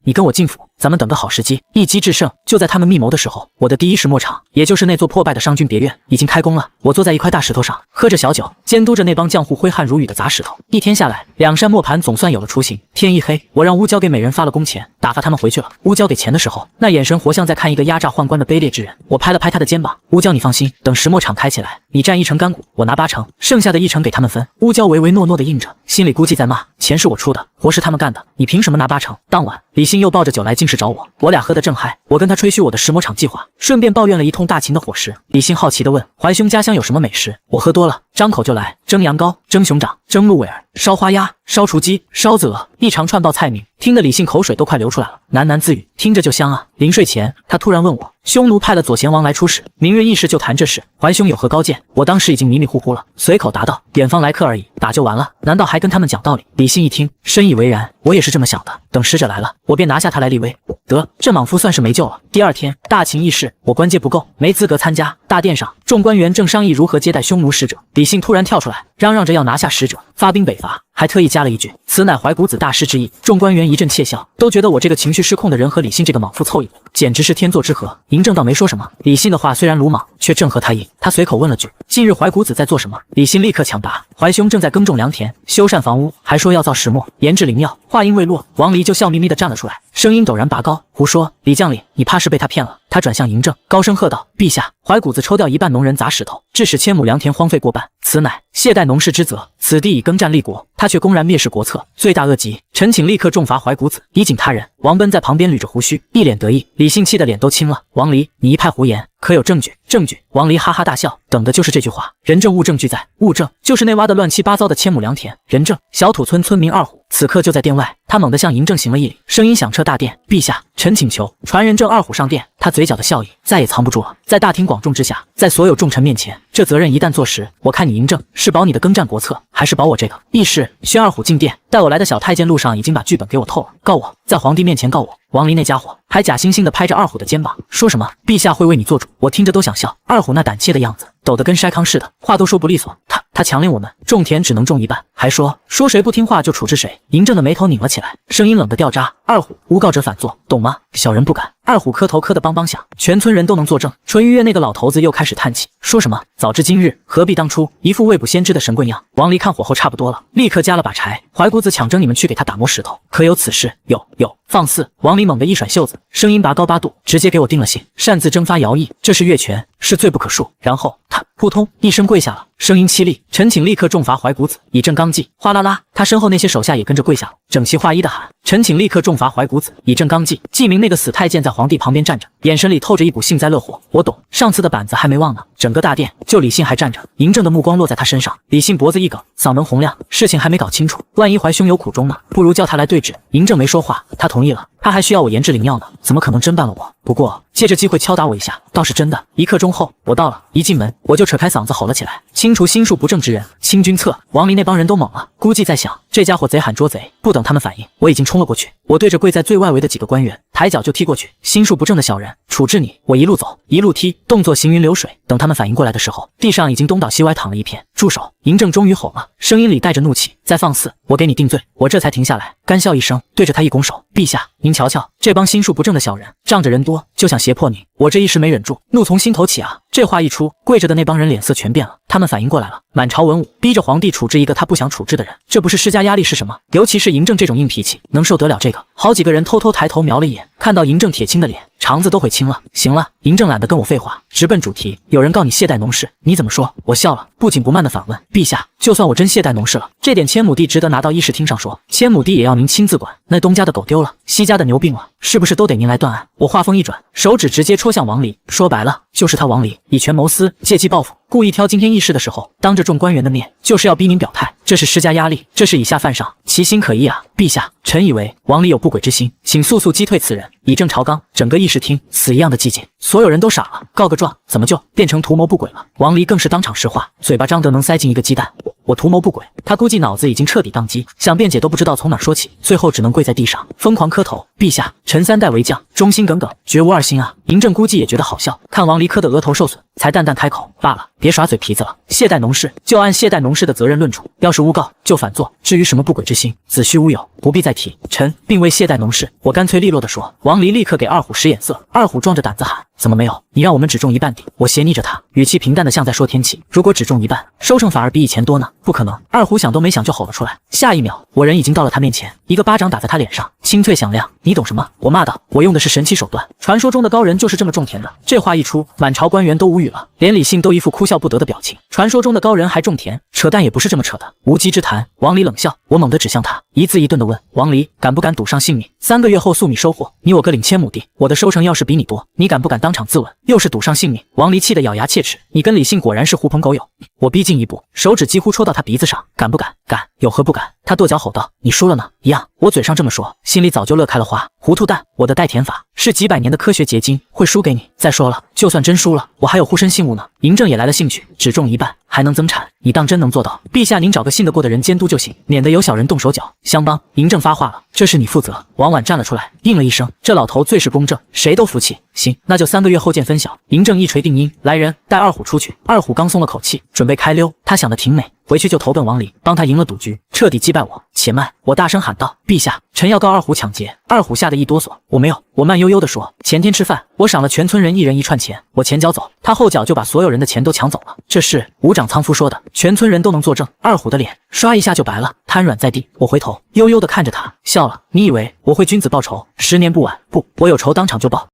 你跟我进府，咱们等个好时机，一击制胜。就在他们密谋的时候，我的第一石磨厂，也就是那座破败的商君别院，已经开工了。我坐在一块大石头上，喝着小酒，监督着那帮浆户挥汗如雨的砸石头。1天下来两扇磨盘总算有了雏形。天一黑，我让乌娇给每人发了工钱，打发他们回去了。乌娇给钱的时候，那眼神活像在看一个压榨宦官的卑劣之人。我拍了拍他的肩膀，乌娇你放心，等石磨厂开起来，你占1成干股，我拿8成，剩下的1成给他们分。乌娇唯唯诺诺的应着，心里估计在骂：钱是我出的，活是他们干的，你凭什么拿8成？当晚，李信又抱着酒来进室找我，我俩喝得正嗨，我跟他吹嘘我的石磨厂计划，顺便抱怨了一通大秦的伙食。李信好奇地问：怀兄家乡有什么美食？我喝多了，张口就来：蒸羊羔、蒸熊掌、蒸鹿尾儿、烧花鸭、烧雏鸡、烧子鹅，一长串报菜名，听得李信口水都快流出来了，喃喃自语，听着就香啊。临睡前，他突然问我：匈奴派了左贤王来出使，明日议事就谈这事，怀兄有何高见？我当时已经迷迷糊糊了，随口答道：远方来客而已，打就完了，难道还跟他们讲道理？李信一听，深以为然，我也是这么想的。等使者来了，我便拿下他来立威。得，这莽夫算是没救了。第二天，大秦议事，我官阶不够，没资格参加。大殿上，众官员正商议如何接待匈奴使者，李信突然跳出来，嚷嚷着要拿下使者，发兵北伐，还特意加了一句：此乃怀古子大师之意。众官员一阵窃笑，都觉得我这个情绪失控的人和李信这个莽夫凑一股，简直是天作之合。嬴政倒没说什么，李信的话虽然鲁莽，却正合他意。他随口问了句：近日怀古子在做什么？李信立刻抢答：怀兄正在耕种良田，修缮房屋，还说要造石磨，研制灵药。话音未落，王离就笑眯眯地站了出来，声音陡然拔高：胡说！李将领，你怕是被他骗了。他转向嬴政，高声喝道：陛下，怀古子抽调一半农人砸石头，致使千亩良田荒废过半，此乃懈怠农事之责。此地以耕战立国，他却公然蔑视国策，罪大恶极。臣请立刻重罚怀古子，以警他人。王奔在旁边捋着胡须，一脸得意。李信气得脸都青了。王离，你一派胡言，可有证据？证据！王离哈哈大笑，等的就是这句话。人证物证俱在。物证就是那挖得乱七八糟的千亩良田。人证，小土村村民二虎此刻就在殿外，他猛地向嬴政行了一礼，声音响彻大殿：陛下，臣请求传人证二虎上殿。他嘴角的笑意再也藏不住了，在大庭广众之下，在所有重臣面前，这责任一旦坐实，我看你嬴政是保你的耕战国策，还是保我这个？议事，宣二虎进殿。带我来的小太监路上已经把剧本给我透了，告我，在皇帝面前告我。王离那家伙还假惺惺地拍着二虎的肩膀，说什么陛下会为你做主，我听着都想笑。二虎那胆怯的样子，抖得跟筛糠似的，话都说不利索。他强令我们种田只能种一半，还说谁不听话就处置谁。嬴政的眉头拧了起来，声音冷得掉渣：二虎，诬告者反坐，懂吗？小人不敢。二虎磕头磕得梆梆响，全村人都能作证。淳于越那个老头子又开始叹气，说什么早知今日，何必当初，一副未卜先知的神棍样。王离看火候差不多了，立刻加了把柴。怀古子抢征你们去给他打磨石头，可有此事？有。放肆！王离猛地一甩袖子，声音拔高8度，直接给我定了性，擅自征发徭役，这是越权，是罪不可恕。然后他扑通一声跪下了，声音凄厉：臣请立刻重罚怀古子，以正纲纪。哗啦啦，他身后那些手下也跟着跪下了，整齐划一的喊：臣请立刻重罚怀古子，以正纲纪。记名那个死太监在皇帝旁边站着，眼神里透着一股幸灾乐祸。我懂，上次的板子还没忘呢。整个大殿就李信还站着，嬴政的目光落在他身上。李信脖子一梗，嗓门洪亮：事情还没搞清楚，万一怀兄有苦衷呢？不如叫他来对质。嬴政没说话，他同意了。他还需要我研制灵药呢，怎么可能真办了我？不过借这机会敲打我一下，倒是真的。1刻钟后，我到了，一进门我就扯开嗓子吼了起来：清除心术不正之人，清君侧！王离那帮人都懵了，估计在想这家伙贼喊捉贼。不等他们反应，我已经冲了过去。我对着跪在最外围的几个官员抬脚就踢过去：心术不正的小人，处置你！我一路走一路踢，动作行云流水。等他们反应过来的时候，地上已经东倒西歪躺了一片。住手！嬴政终于吼了，声音里带着怒气：再放肆，我给你定罪！我这才停下来，干笑一声，对着他一拱手：陛下，您瞧瞧，这帮心术不正的小人，仗着人多就想胁迫您。我这一时没忍住，怒从心头起啊！这话一出，跪着的那帮人脸色全变了，他们反应过来了，满朝文武逼着皇帝处置一个他不想处置的人，这不是施加压力是什么？尤其是嬴政这种硬脾气，能受得了这个？好几个人偷偷抬头瞄了一眼，看到嬴政铁青的脸，肠子都悔青了。行了，嬴政懒得跟我废话，直奔主题：有人告你懈怠农事，你怎么说？我笑了，不紧不慢地反问：陛下，就算我真懈怠农事了，这点千亩地值得拿到议事厅上说？千亩地也要您亲自管，那东家的狗丢了，西家的牛病了，是不是都得您来断案？我话锋一转，手指直接戳向王离，说白了就是他王离以权谋私，借机报复，故意挑今天议事的时候，当着众官员的面，就是要逼您表态，这是施加压力，这是以下犯上，其心可疑啊！陛下，臣以为王离有不轨之心，请速速击退此人，以正朝纲。整个议事厅死一样的寂静，所有人都傻了，告个状，怎么就变成图谋不轨了？王离更是当场石化，嘴巴张得能塞进一个鸡蛋。我图谋不轨，他估计脑子已经彻底宕机，想辩解都不知道从哪说起，最后只能跪在地上疯狂磕头：陛下，臣3代为将，忠心耿耿，绝无二心啊！嬴政估计也觉得好笑，看王离磕得额头受损，才淡淡开口：罢了，别耍嘴皮子了，懈怠农事就按懈怠农事的责任论处，要是诬告就反坐，至于什么不轨之心，子虚乌有。不必再提。臣并未懈怠农事，我干脆利落地说。王离立刻给二虎使眼色，二虎壮着胆子喊：怎么没有？你让我们只种一半地。我斜睨着他，语气平淡的像在说天气。如果只种一半，收成反而比以前多呢？不可能！二虎想都没想就吼了出来。下一秒，我人已经到了他面前，一个巴掌打在他脸上，清脆响亮。你懂什么？我骂道。我用的是神奇手段，传说中的高人就是这么种田的。这话一出，满朝官员都无语了，连李信都一副哭笑不得的表情。传说中的高人还种田，扯淡也不是这么扯的，无稽之谈。王离冷笑，我猛地指向他，一字一顿的问王离，敢不敢赌上性命？3个月后粟米收获，你我各领1000亩地，我的收成要是比你多，你敢不敢当场自刎？又是赌上性命！王离气得咬牙切齿，你跟李信果然是狐朋狗友。我逼近一步，手指几乎戳到他鼻子上，敢不敢？敢，有何不敢？他跺脚吼道，你输了呢？一样。我嘴上这么说，心里早就乐开了花。糊涂蛋，我的代田法是几百年的科学结晶，会输给你？再说了，就算真输了，我还有护身信物呢。嬴政也来了兴趣，只种一半还能增产，你当真能做到？陛下，您找个信得过的人监督就行，免得有小人动手脚。相帮！嬴政发话了，这事你负责。王婉站了出来，应了一声，这老头最是公正，谁都服气。行，那就3个月后见分晓。嬴政一锤定音，来人，带二虎出去。二虎刚松了口气，准备开溜，他想的挺美，回去就投奔王离，帮他赢了赌局，彻底击败我。且慢！我大声喊道，陛下，臣要告二虎抢劫。二虎吓得一哆嗦，我没有。我慢悠悠地说，前天吃饭，我赏了全村人1人1串钱，我前脚走，他后脚就把所有人的钱都抢走了。这事伍长仓夫说的，全村人都能作证。二虎的脸刷一下就白了，瘫软在地。我回头悠悠地看着他，笑了。你以为我会君子报仇，10年不晚？不，我有仇当场就报。